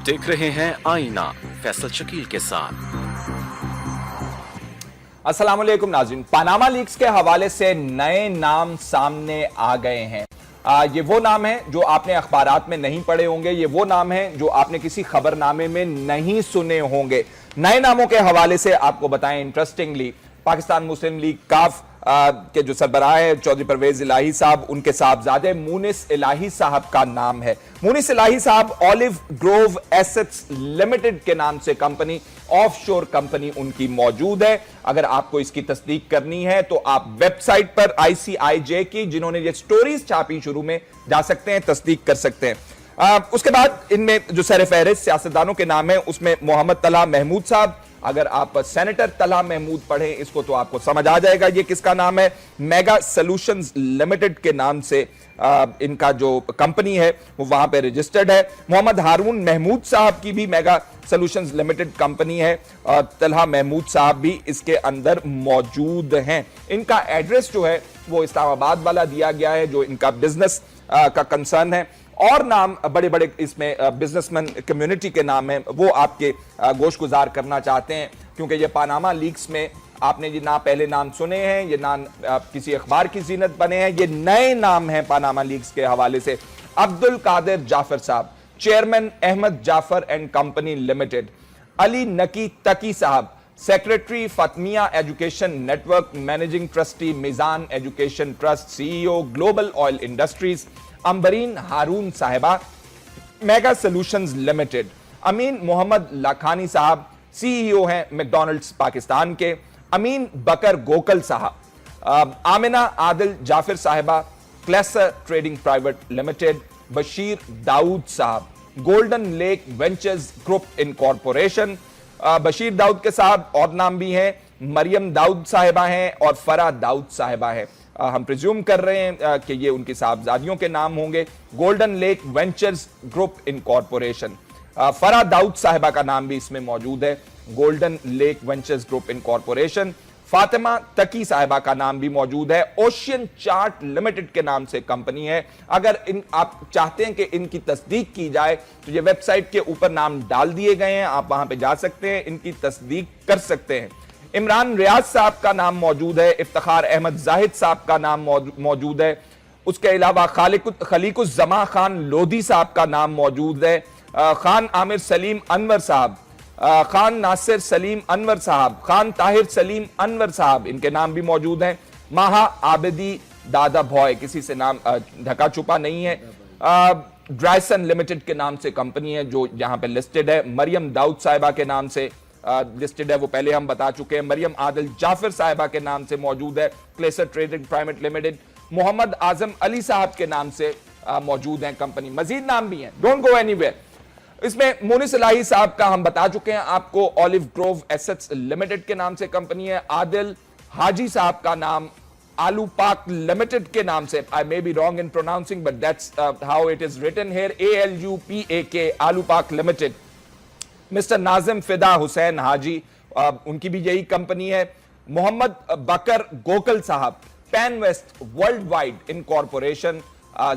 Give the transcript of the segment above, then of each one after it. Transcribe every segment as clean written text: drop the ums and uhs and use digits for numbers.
देख रहे हैं आईना फैसल शकील के साथ। अस्सलाम वालेकुम नाज़रीन, पनामा लीक्स के हवाले से नए नाम सामने आ गए हैं। ये वो नाम है जो आपने अखबारात में नहीं पढ़े होंगे, ये वो नाम है जो आपने किसी खबरनामे में नहीं सुने होंगे। नए नामों के हवाले से आपको बताएं, इंटरेस्टिंगली पाकिस्तान मुस्लिम लीग काफ के जो सरबराह है चौधरी परवेज इलाही साहब, उनके साहबजादे मुनिस इलाही साहब का नाम है। मुनिस इलाही साहब ऑलिव ग्रोव एसेट्स लिमिटेड के नाम से कंपनी, ऑफशोर कंपनी उनकी मौजूद है। अगर आपको इसकी तस्दीक करनी है तो आप वेबसाइट पर ICIJ की, जिन्होंने ये स्टोरीज छापी शुरू में, जा सकते हैं, तस्दीक कर सकते हैं। उसके बाद इनमें जो सर फहरिस्त सियासतदानों के नाम है उसमें मोहम्मद तलहा महमूद साहब। अगर आप सेनेटर तलहा महमूद पढ़ें इसको तो आपको समझ आ जाएगा ये किसका नाम है। मेगा सॉल्यूशंस लिमिटेड के नाम से इनका जो कंपनी है वो वहां पे रजिस्टर्ड है। मोहम्मद हारून महमूद साहब की भी मेगा सॉल्यूशंस लिमिटेड कंपनी है और तलहा महमूद साहब भी इसके अंदर मौजूद हैं। इनका एड्रेस जो है वो इस्लामाबाद वाला दिया गया है, जो इनका बिजनेस का कंसर्न है। और नाम बड़े बड़े इसमें बिजनेसमैन कम्युनिटी के नाम है, वो आपके गोश गुजार करना चाहते हैं, क्योंकि ये पनामा लीक्स में आपने ये ना पहले नाम सुने हैं, ये नाम किसी अखबार की जीनत बने हैं, ये नए नाम हैं पनामा लीक्स के हवाले से। Abdul Qadir Jafar sahab, chairman Ahmed Jafar and company limited. Ali Naqi Taqi sahab, secretary Fatimia education network, managing trustee Mizan education trust, CEO global oil industries. Ambreen Haroon sahiba, mega solutions limited. Amin Mohammad Lakhani sahab, CEO हैं मैकडॉनल्ड्स पाकिस्तान के। अमीन बकर गोकल साहब। आमिना आदिल जाफर साहिबा, क्लेसर trading private limited. Bashir Dawood sahab, golden lake ventures group incorporation. Bashir Dawood के साहब और नाम भी हैं, मरियम दाऊद साहिबा हैं और फरा दाऊद साहिबा हैं। हम प्रिज्यूम कर रहे हैं कि ये उनकी साहबजादियों के नाम होंगे। Golden lake ventures group incorporation. Farah Dawood sahiba का नाम भी इसमें मौजूद है, golden lake ventures group incorporation. Fatima Taqi sahiba का नाम भी मौजूद है, ओशियन चार्ट लिमिटेड के नाम से कंपनी है। अगर आप चाहते हैं कि इनकी तस्दीक की जाए तो ये वेबसाइट के ऊपर नाम डाल दिए गए हैं, आप वहां पे जा सकते हैं, इनकी तस्दीक कर सकते हैं। इमरान रियाज साहब का नाम मौजूद है। इफ्तिखार अहमद जाहिद साहब का नाम मौजूद है। उसके अलावा खलीकुज़्ज़मा खान लोधी साहब का नाम मौजूद है। खान आमिर सलीम अनवर साहब, खान नासिर सलीम अनवर साहब, खान ताहिर सलीम अनवर साहब, इनके नाम भी मौजूद हैं। माहा आबिदी दादा भॉय, किसी से नाम ढका छुपा नहीं है। ड्राइसन लिमिटेड के नाम से कंपनी है जो यहां पे लिस्टेड है। मरियम दाऊद साहिबा के नाम से लिस्टेड है, वो पहले हम बता चुके हैं। मरियम आदिल जाफर साहिबा के नाम से मौजूद है, क्लेसर trading private limited. Mohammad Azam Ali साहब के नाम से मौजूद है कंपनी। मजीद नाम भी हैं, डोंट गो एनीवेयर। इसमें मुनिस इलाही साहब का हम बता चुके हैं आपको, ऑलिव ग्रोव एसेट्स लिमिटेड के नाम से कंपनी है। आदिल हाजी साहब का नाम आलू पाक लिमिटेड के नाम से, I may be wrong in pronouncing but that's how it is written here, ALUPAK, Alu पाक लिमिटेड। मिस्टर नाजिम फिदा हुसैन हाजी, उनकी भी यही कंपनी है। Mohammad Bakar Gokal sahab, pan west world wide incorporation,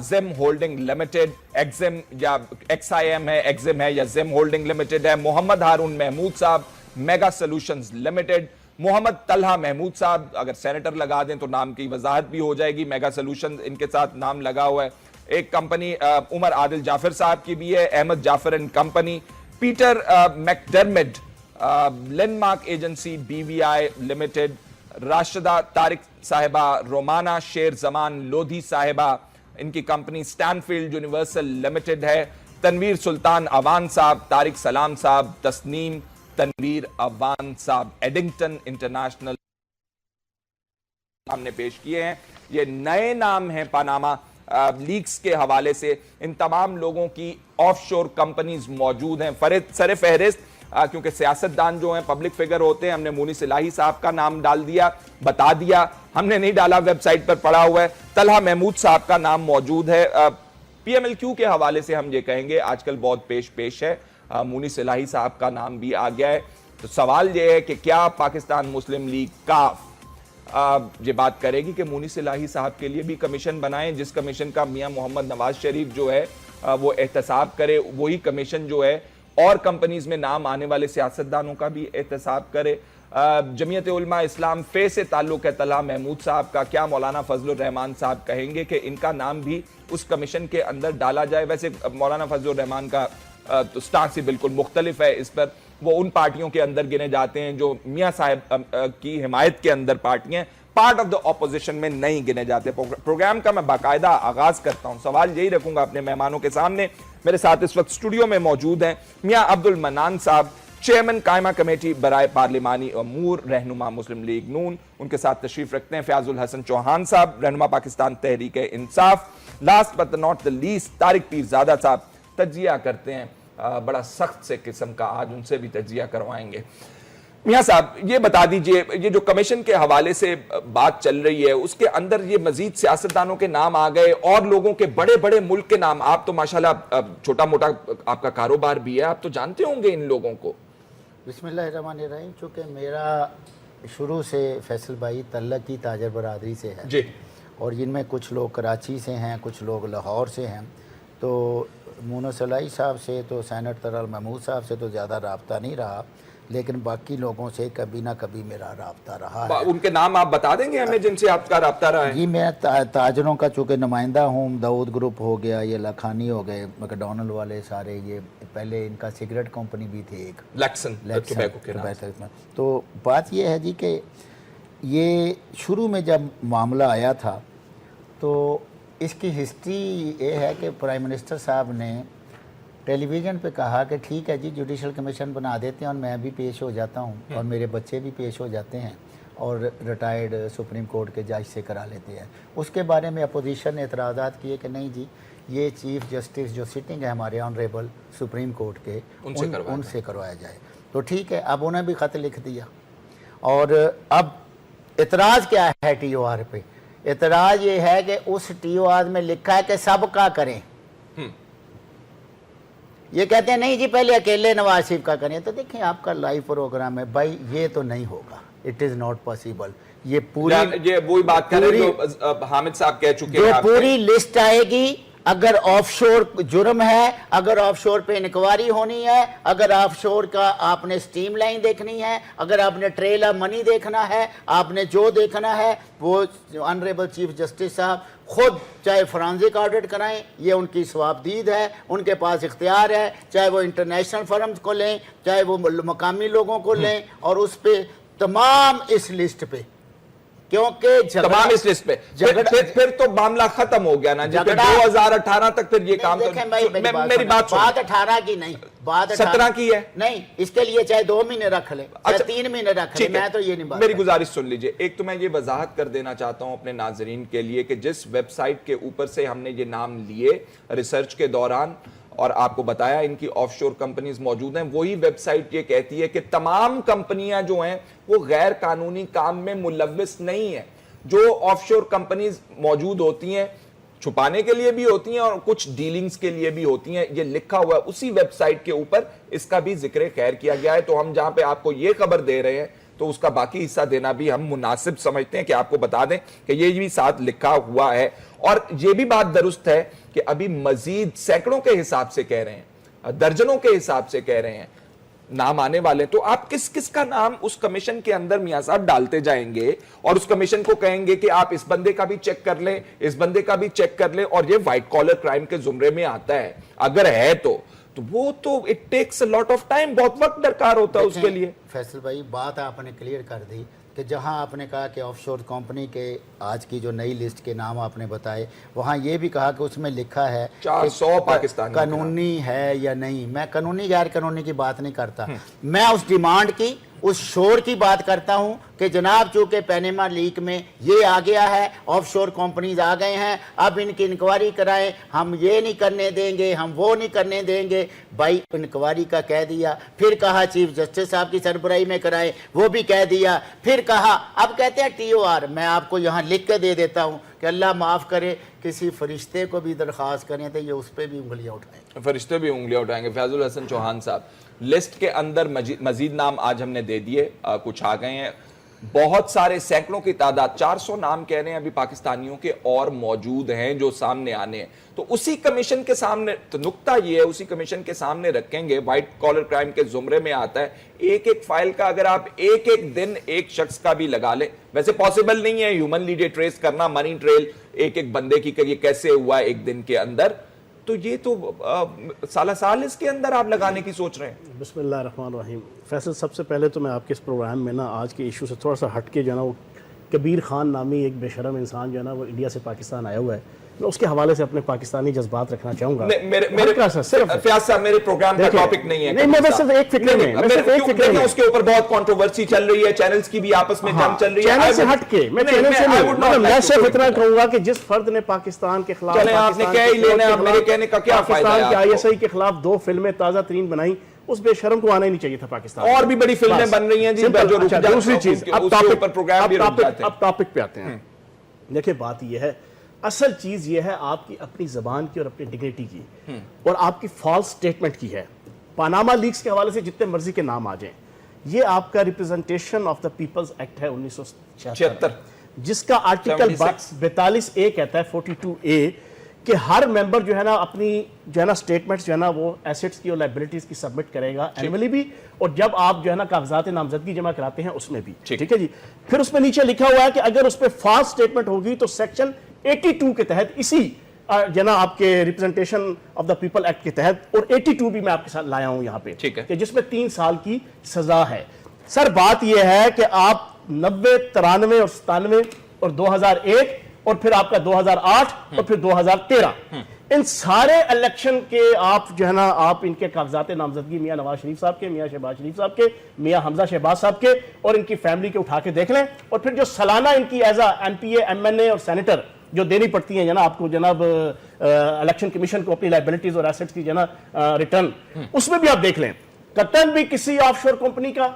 Jim holding limited, Exim या XIM है, एक्जिम है या जिम होल्डिंग लिमिटेड है। Mohammad Haroon Mahmood sahab, Mega solutions Limited. Mohammad Talha Mahmood sahab, अगर सेनेटर लगा दें तो नाम की वजाहत भी हो जाएगी, मेगा सॉल्यूशंस इनके साथ नाम लगा हुआ है। एक कंपनी उमर आदिल जाफर साहब की भी है, Ahmed Jafar and company. Peter McDermid, landmark agency BVI limited. Rashida Tariq sahiba, Romana शेर जमान लोधी साहिबा, इनकी कंपनी स्टैनफील्ड यूनिवर्सल लिमिटेड है। तनवीर सुल्तान अवान साहब, तारिक सलाम साहब, तस्नीम तनवीर अवान साहब, एडिंगटन इंटरनेशनल हमने पेश किए हैं। ये नए नाम हैं पनामा लीक्स के हवाले से। इन तमाम लोगों की ऑफशोर कंपनीज मौजूद हैं। सर फहरिस्त क्योंकि सियासतदान जो हैं पब्लिक फिगर होते हैं, हमने मुनिस इलाही साहब का नाम डाल दिया, बता दिया, हमने नहीं डाला, वेबसाइट पर पड़ा हुआ है। तलहा महमूद साहब का नाम मौजूद है। PMLQ के हवाले से हम ये कहेंगे आजकल बहुत पेश है, मुनिस इलाही साहब का नाम भी आ गया है। तो सवाल ये है कि क्या पाकिस्तान मुस्लिम लीग काफ ये बात करेगी कि मुनिस इलाही साहब के लिए भी कमीशन बनाएं, जिस कमीशन का मियां मोहम्मद नवाज शरीफ जो है वो एहतसाब करे, वही कमीशन जो है اور कंपनीज में नाम आने वाले सियासतदानों का भी एहतसाब करे। जमीयत उलमा इस्लाम फे से ताल्लुक है तलहा महमूद साहब का, क्या मौलाना फजलुर रहमान साहब कहेंगे कि इनका नाम भी उस कमीशन के अंदर डाला जाए? वैसे मौलाना फजलुर रहमान का तो स्टांस ही बिल्कुल मुख्तलिफ है इस पर। वो उन पार्टियों के अंदर गिने जाते हैं जो मियाँ साहब की हिमायत के अंदर पार्टियां, पार्ट ऑफ द ऑपोजिशन में नहीं गिने जाते। प्रोग्राम का मैं बाकायदा आगाज करता हूं, सवाल यही रखूंगा अपने मेहमानों के सामने। मेरे साथ इस वक्त स्टूडियो में मौजूद हैं मियाँ अब्दुल मन्नान साहब, चेयरमैन कायमा कमेटी बराए पार्लिमानी अमूर, रहनुमा मुस्लिम लीग नून। उनके साथ तशरीफ रखते हैं फयाजुल हसन चौहान साहब, रहनुमा Pakistan Tehreek Insaf. Last but not the least Tariq Pirzada sahab, तजिया करते हैं बड़ा सख्त से किस्म का, आज उनसे भी तजिया करवाएंगे। मियाँ साहब ये बता दीजिए, ये जो कमीशन के हवाले से बात चल रही है उसके अंदर ये मजीद सियासतदानों के नाम आ गए और लोगों के बड़े बड़े मुल्क के नाम। आप तो माशाल्लाह छोटा मोटा आपका कारोबार भी है, आप तो जानते होंगे इन लोगों को। बिस्मिल्लाहिर्रहमानिर्रहीम, चूँकि मेरा शुरू से फैसल भाई तल्लक की ताजर बरादरी से है जी, और जिनमें कुछ लोग कराची से हैं, कुछ लोग लाहौर से हैं, तो मुनसलाई साहब से तो सैनेटर अल महमूद साहब से तो ज़्यादा राब्ता नहीं रहा, लेकिन बाकी लोगों से कभी ना कभी मेरा राब्ता रहा है। उनके नाम आप बता देंगे हमें जिनसे आपका राब्ता रहा है? जी, मैं ताजरों का चूँकि नुमाइंदा हूँ, दाऊद ग्रुप हो गया, ये लखानी हो गए, मैकडॉनल्ड वाले सारे, ये पहले इनका सिगरेट कंपनी भी थी एक, लैक्सन टोबैको के नाम। तो बात ये है जी कि ये शुरू में जब मामला आया था तो इसकी हिस्ट्री ये है कि प्राइम मिनिस्टर साहब ने टेलीविज़न पे कहा कि ठीक है जी, जुडिशल कमीशन बना देते हैं और मैं भी पेश हो जाता हूँ और मेरे बच्चे भी पेश हो जाते हैं और रिटायर्ड सुप्रीम कोर्ट के जज से करा लेते हैं। उसके बारे में अपोजिशन ने एतराज़ात किए कि नहीं जी, ये चीफ जस्टिस जो सिटिंग है हमारे ऑनरेबल सुप्रीम कोर्ट के, उनसे करवाया जाए। तो ठीक है, अब उन्हें भी ख़त लिख दिया और अब एतराज़ क्या है TOR पे? एतराज़ ये है कि उस TOR में लिखा है कि सबका करें। ये कहते हैं नहीं जी पहले अकेले नवाज शरीफ का करें। तो देखिए आपका लाइव प्रोग्राम है भाई, ये तो नहीं होगा, इट इज़ नॉट पॉसिबल। ये पूरी, ये वही बात कर रहे हैं जो हामिद साहब कह चुके हैं, जो पूरी लिस्ट आएगी, अगर ऑफशोर जुर्म है, अगर ऑफशोर पे इंक्वायरी होनी है, अगर ऑफशोर का आपने स्टीम लाइन देखनी है, अगर आपने ट्रेल ऑफ मनी देखना है, आपने जो देखना है वो ऑनरेबल चीफ जस्टिस साहब खुद चाहे फॉरेंसिक ऑडिट कराएं, ये उनकी सवाबदीद है, उनके पास इख्तियार है, चाहे वो इंटरनेशनल फर्म्स को लें, चाहे वो मकामी लोगों को लें, और उस पे तमाम इस लिस्ट पे, क्योंकि तमाम इस लिस्ट पे फिर तो मामला खत्म हो गया ना जी। 2018 तक फिर ये काम तो मेरी बात 18 की नहीं, बात 17 की है। नहीं, इसके लिए चाहे 2 महीने रख ले, चाहे 3 महीने रख ले, मैं तो ये नहीं बात। मेरी गुजारिश सुन लीजिए। एक तो मैं ये वजाहत कर देना चाहता हूं अपने नाजरीन के लिए कि जिस वेबसाइट के ऊपर से हमने ये नाम लिए रिसर्च के दौरान और आपको बताया इनकी ऑफशोर कंपनीज मौजूद हैं, वही वेबसाइट ये कहती है कि तमाम कंपनियां जो हैं वो गैर कानूनी काम में मुलव्विस नहीं है। जो ऑफशोर कंपनीज मौजूद होती हैं छुपाने के लिए भी होती हैं और कुछ डीलिंग्स के लिए भी होती हैं, ये लिखा हुआ है उसी वेबसाइट के ऊपर, इसका भी जिक्र खैर किया गया है। तो हम जहां पे आपको ये खबर दे रहे हैं तो उसका बाकी हिस्सा देना भी हम मुनासिब समझते हैं कि आपको बता दें कि ये भी साथ लिखा हुआ है। और ये भी बात दुरुस्त है कि अभी मजीद सैकड़ों के हिसाब से कह रहे हैं, दर्जनों के हिसाब से कह रहे हैं नाम आने वाले। तो आप किस किस का नाम उस कमीशन के अंदर मियां साहब डालते जाएंगे और उस कमीशन को कहेंगे कि आप इस बंदे का भी चेक कर लें, इस बंदे का भी चेक कर लें, और ये व्हाइट कॉलर क्राइम के जुमरे में आता है? अगर है तो वो तो it takes a lot of time, बहुत वक्त दरकार होता है उसके लिए। फैसल भाई बात आपने क्लियर कर दी कि जहां आपने कहा कि ऑफशोर कंपनी के आज की जो नई लिस्ट के नाम आपने बताए, वहां ये भी कहा कि उसमें लिखा है 400 पाकिस्तानी कानूनी है या नहीं। मैं कानूनी गैर कानूनी की बात नहीं करता, मैं उस डिमांड की, उस शोर की बात करता हूं कि जनाब चूंकि पैनामा लीक में ये आ गया है, ऑफशोर कंपनीज आ गए हैं, अब इनकी इंक्वायरी कराएं, हम ये नहीं करने देंगे, हम वो नहीं करने देंगे। भाई इंक्वायरी का कह दिया, फिर कहा चीफ जस्टिस साहब की सरबराही में कराएं, वो भी कह दिया, फिर कहा, अब कहते हैं TOR। मैं आपको यहाँ लिख के दे देता हूँ कि अल्लाह माफ़ करे किसी फरिश्ते को भी दरख्वास्त करें तो ये उस पर भी उंगलियाँ उठाएं, फरिश्ते भी उंगलियाँ उठाएंगे। फैजुल हसन चौहान साहब, लिस्ट के अंदर मजीद नाम आज हमने दे दिए, कुछ आ गए हैं, बहुत सारे सैकड़ों की तादाद 400 नाम कह रहे हैं अभी पाकिस्तानियों के और मौजूद हैं जो सामने आने हैं। तो उसी कमीशन के सामने, तो नुक्ता ये है, उसी कमीशन के सामने रखेंगे। व्हाइट कॉलर क्राइम के जुमरे में आता है एक एक फाइल का अगर आप एक एक दिन एक शख्स का भी लगा लें, वैसे पॉसिबल नहीं है ह्यूमनली ट्रेस करना, मनी ट्रेल एक एक बंदे की ये कैसे हुआ एक दिन के अंदर, तो ये तो साला साल इसके अंदर आप लगाने की सोच रहे हैं। बिस्मिल्लाहिर्रहमानिर्रहीम। फैसल, सबसे पहले तो मैं आपके इस प्रोग्राम में ना आज के इशू से थोड़ा सा हट के जो है ना, वो कबीर खान नामी एक बेशरम इंसान जो है ना वो इंडिया से पाकिस्तान आया हुआ है, मैं उसके हवाले से अपने पाकिस्तानी जज्बात रखना चाहूंगा। फयाज साहब, मेरे प्रोग्राम का टॉपिक नहीं है। नहीं, मैं सिर्फ एक फिक्र में, उसके ऊपर बहुत कंट्रोवर्सी चल रही है, चैनल्स की भी आपस में जंग चल रही है। चैनल से हट के मैं सिर्फ इतना कहूंगा कि जिस फर्द ने पाकिस्तान के खिलाफ, आपने क्या ही लेना है, मेरे कहने का क्या फायदा है? ISI के खिलाफ 2 फिल्में ताजा तरीन बनाई, उस बेशरम को आना ही नहीं चाहिए था पाकिस्तान। और भी बड़ी फिल्में बन रही हैं जी। दूसरी चीज, अब टॉपिक पे आते हैं। देखिए, बात यह है, असल चीज यह है आपकी अपनी जबान की और अपनी डिग्निटी की और आपकी फॉल्स स्टेटमेंट की है। पानामा लीक्स के हवाले से जितने मर्जी के नाम आ जाएं, ये आपका representation of the people's act है 1976, जिसका आर्टिकल 42A कहता है, 42A, कि हर मेंबर जो है ना अपनी जो है ना स्टेटमेंट्स जो है ना वो एसेट्स की और लायबिलिटीज की सबमिट करेगा एनुअली भी, और जब आप जो है ना कागजात नामजदगी जमा कराते हैं उसमें भी। ठीक है जी। फिर उसमें नीचे लिखा हुआ है कि अगर उस पर फॉल्स स्टेटमेंट होगी तो सेक्शन 82 के तहत, इसी जो ना आपके representation of the people act के तहत, और 82 भी मैं आपके साथ लाया हूं यहां पे, ठीक है, कि जिसमें 3 साल की सजा है। सर, बात यह है कि आप 90, 93 और 97 और 2001 और फिर आपका 2008 और फिर 2013, इन सारे इलेक्शन के आप जो है ना आप इनके कागजात नामजदगी मियां नवाज शरीफ साहब के, मियां शहबाज शरीफ साहब के, मियां हमजा शहबाज साहब के और इनकी फैमिली के उठा के देख लें, और फिर जो सालाना इनकी एज अ MPA, MNA और सेनेटर जो देनी पड़ती है जना आपको जनाब इलेक्शन कमीशन को अपनी लायबिलिटीज और एसेट्स की जना रिटर्न, उसमें भी आप देख लें, कतन भी किसी ऑफशोर कंपनी का,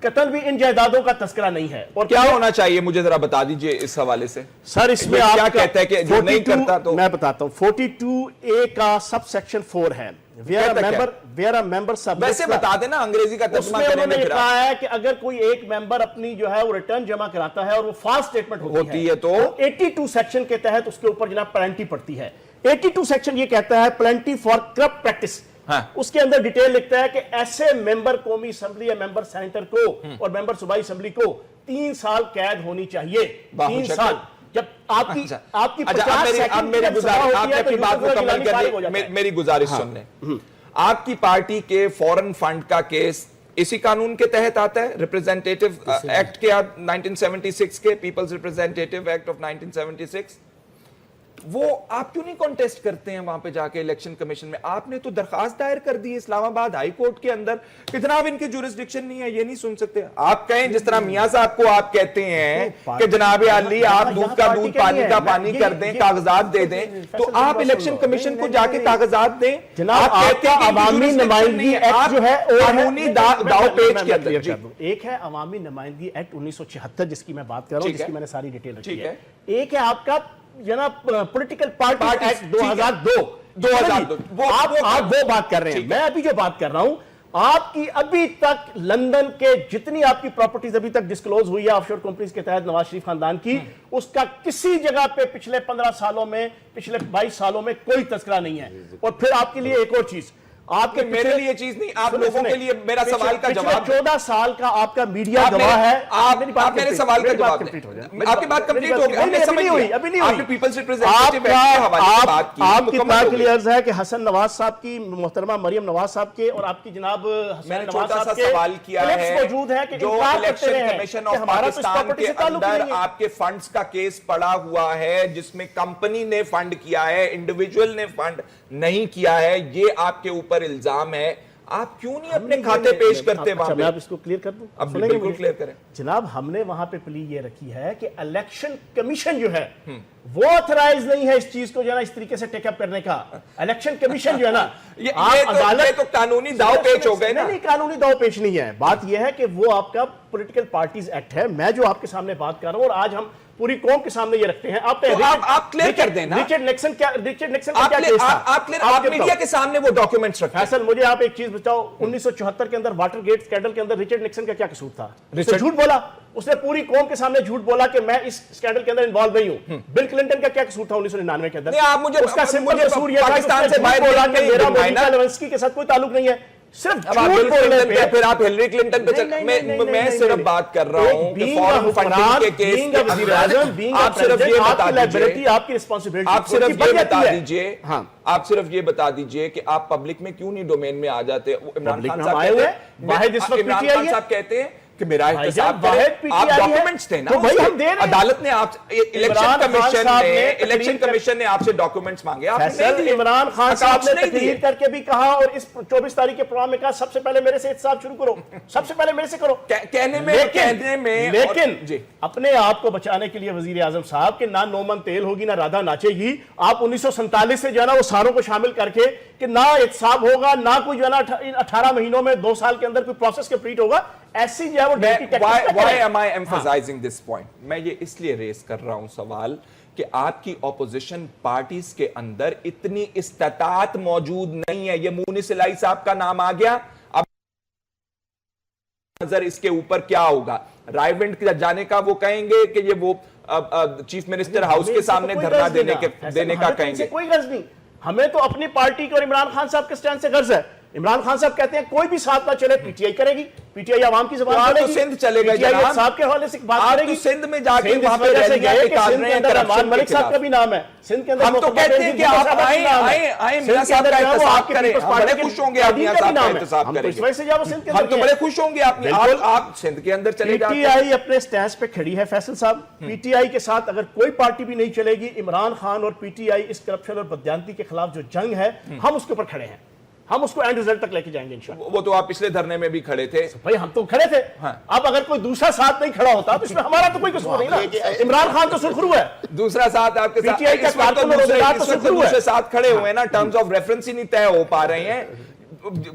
कतन भी इन जायदादों का तस्करा नहीं है। और क्या होना चाहिए मुझे जरा बता दीजिए इस हवाले से। सर, इसमें आप क्या कहते हैं कि जो नहीं करता तो मैं बताता हूं। 42A का सब सेक्शन 4 है, वेयर अ मेंबर सब, वैसे बता देना, अंग्रेजी का तर्जुमा करने में कहा है कि अगर कोई एक मेंबर अपनी जो है वो रिटर्न जमा कराता है और वो फॉल्स स्टेटमेंट होती है तो 82 सेक्शन के तहत उसके ऊपर जनाब पेनल्टी पड़ती है। 82 सेक्शन ये कहता है पेनल्टी फॉर करप्ट प्रैक्टिस। हाँ। उसके अंदर डिटेल लिखता है कि ऐसे मेंबर कौमी असेंबली या मेंबर सेनेटर को और मेंबर सूबाई असेंबली को 3 साल कैद होनी चाहिए। 3 साल। जब आपकी मेरी गुजारिश सुन लें। आपकी पार्टी के फॉरेन फंड का केस इसी कानून के तहत आता है, रिप्रेजेंटेटिव एक्ट के 1976 के, पीपल्स रिप्रेजेंटेटिव एक्ट ऑफ 1976। वो आप क्यों नहीं कॉन्टेस्ट करते हैं वहां पे जाके इलेक्शन कमीशन में? आपने तो दरखास्त दायर कर दी है इस्लामाबाद हाई कोर्ट के अंदर कि जनाब इनकी जुरिस्डिक्शन नहीं है, ये नहीं सुन सकते। आप कहें जिस तरह मियां साहब को आप कहते हैं कि जनाब अली आप दूध का दूध पानी का पानी कर दें, कागजात दे दें, तो आप इलेक्शन कमीशन को जाके कागजात दें। आप कहते हैं अवामी नुमाइंदगी एक्ट जो है कानूनी दाव पेच के अंदर, एक है अवामी नुमाइंदगी एक्ट 1976 जिसकी मैं बात कर रहा हूं, जिसकी मैंने सारी डिटेल रखी है। एक है आपका जनाब पॉलिटिकल पार्टी एक्ट 2002 आप वो बात कर रहे हैं। मैं अभी जो बात कर रहा हूं, आपकी अभी तक लंदन के जितनी आपकी प्रॉपर्टीज अभी तक डिस्क्लोज हुई है ऑफशोर कंपनीज के तहत नवाज शरीफ खानदान की, उसका किसी जगह पे पिछले 15 सालों में, पिछले 22 सालों में कोई तस्करा नहीं है। और फिर आपके लिए एक और चीज, आपके मेरे लिए चीज नहीं, आप लोगों के लिए मेरा सवाल का जवाब। 14 साल का आपका मीडिया गवाह है। आप मेरे सवाल का जवाब दें। आपकी बात कंप्लीट हो गई, हमने समझ लिया। अभी नहीं हुई। आपने पीपल्स रिप्रेजेंटेटिव एक्ट के हवाले से बात की, आपकी बात के लिए अर्ज है कि हसन नवाज साहब की, मोहतरमा मरियम नवाज साहब के और आपकी जनाब मैंने छोटा सा सवाल किया है मौजूद है कि जो इलेक्शन कमीशन ऑफ पाकिस्तान के अंदर आपके फंड्स का केस पड़ा हुआ है, जिसमें कंपनी ने फंड किया है, इंडिविजुअल ने फंड नहीं किया है, ये आपके ऊपर इल्जाम है। आप क्यों नहीं अपने खाते पेश करते वहां पे? मैं आप इसको क्लियर कर दूं, अब बिल्कुल क्लियर करें जनाब। हमने वहां पे प्ली ये रखी है कि इलेक्शन कमीशन जो है वो ऑथराइज नहीं है इस चीज को जो है इस तरीके से टेकअप करने का। इलेक्शन कमीशन जो है ना, ये तो कानूनी दाव पेच हो गए ना। नहीं, कानूनी दाव पेच नहीं है। बात यह है कि वो आपका पॉलिटिकल पार्टीज एक्ट है। मैं जो आपके सामने बात कर रहा हूं और आज हम पूरी कौम के सामने ये रखते हैं। आप क्लियर कर देना। रिचर्ड निक्सन का क्या केस था? आप मीडिया के सामने वो डॉक्यूमेंट्स रखें। फैसल, मुझे आप एक चीज बताओ, 1974 के अंदर वाटर गेट स्कैंडल के अंदर रिचर्ड निक्सन का क्या कसूर था? झूठ बोला। اس نے پوری قوم کے سامنے جھوٹ بولا کہ میں اس اسکینڈل کے اندر انوالو نہیں ہوں. بل کلنٹن کا کیا قصور تھا 1999 کے اندر؟ نہیں آپ مجھے اس کا سمپل قصور یہ تھا کہ پاکستان سے باہر بولا کہ میرا نہیں مونیکا لیونسکی کے ساتھ کوئی تعلق نہیں ہے. صرف اب آپ بل کلنٹن پہ پھر آپ ہلری کلنٹن پہ میں صرف بات کر رہا ہوں کہ فارن فنڈنگ کے کیس کے اندر آپ صرف یہ بتا دیجئے آپ کی رسپانسبلٹی آپ صرف یہ بتا دیجئے آپ صرف یہ بتا دیجئے کہ آپ پبلک میں کیوں نہیں ڈومین میں آ جاتے. عمران خان صاحب کہتے ہیں واحد اس وقت پی ٹی آئی ہے صاحب کہتے ہیں کہ میرا احتساب کریں. آپ ڈاکومنٹس تھے نا, عدالت نے آپ الیکشن کمیشن نے آپ سے ڈاکومنٹس مانگے, آپ نے نہیں دیے. عمران خان صاحب نے تقریر کر کے بھی کہا اور اس 24 تاریخ کے پروگرام میں کہا سب سے پہلے میرے سے احتساب شروع کرو, سب سے پہلے میرے سے کرو. کہنے میں لیکن اپنے آپ کو بچانے کے لیے وزیر اعظم صاحب کہ نہ نومن تیل ہوگی نہ رادھا ناچے گی, آپ 1947 سے جو ہے نا وہ ساروں کو شامل کر کے کہ نہ احتساب ہوگا نہ کوئی جو ہے نا 18 مہینوں میں 2 سال کے اندر کوئی پروسیس کمپلیٹ ہوگا, ایسی جو ہے وہ Why am I emphasizing this point? میں یہ اس لیے ریز کر رہا ہوں سوال کہ آپ کی اپوزیشن پارٹیز کے اندر اتنی استطاعت موجود نہیں ہے. یہ مونس الہی صاحب کا نام آ گیا, اب نظر اس کے اوپر کیا ہوگا. رائے ونڈ جانے کا وہ کہیں گے کہ یہ وہ چیف منسٹر ہاؤس کے سامنے دھرنا دینے کا کہیں گے. کوئی غرض نہیں, ہمیں تو اپنی پارٹی کے اور عمران خان صاحب کے سٹینڈ سے غرض ہے. عمران خان صاحب کہتے ہیں کوئی بھی ساتھ نہ چلے, پی ٹی آئی کرے گی, پی ٹی آئی عوام کی زبان کرے گی, سندھ چلے گا جناب صاحب کے حوالے سے بات کرے گی. آپ تو سندھ میں جا کے وہاں پہ ریلیاں نکال رہے ہیں رحمان ملک صاحب کا بھی نام ہے, سندھ کے اندر ہم تو کہتے ہیں کہ آپ آئیں میاں صاحب کا احتساب کریں, ہم بڑے خوش ہوں گے آپ میاں صاحب کا احتساب کریں گے, ہم تو بڑے خوش ہوں گے آپ سندھ کے اندر چلے جاتے ہیں. پی ٹی آئی اپنے سٹینڈ پہ کھڑی ہے فیصل صاحب, پی ٹی آئی کے ساتھ اگر کوئی پارٹی بھی نہیں چلے گی, عمران خان اور P T I us corruption اور بددیانتی کے خلاف جو جنگ ہے ہم اس کے اوپر کھڑے ہیں, ہم اس کو اینڈ ریزلٹ تک لے کے جائیں گے انشاءاللہ. وہ تو آپ پچھلے دھرنے میں بھی کھڑے تھے بھائی, ہم تو کھڑے تھے. اب اگر کوئی دوسرا ساتھ نہیں کھڑا ہوتا تو اس میں ہمارا تو کوئی قصور نہیں نا. عمران خان تو سرخرو ہے, دوسرا ساتھ آپ کے ساتھ پی ٹی آئی کا کارکن اور وزیرات تو سرخرو ہے, دوسرے ساتھ کھڑے ہوئے ہیں نا. ٹرمز آف ریفرنس ہی نہیں طے ہو پا رہے ہیں,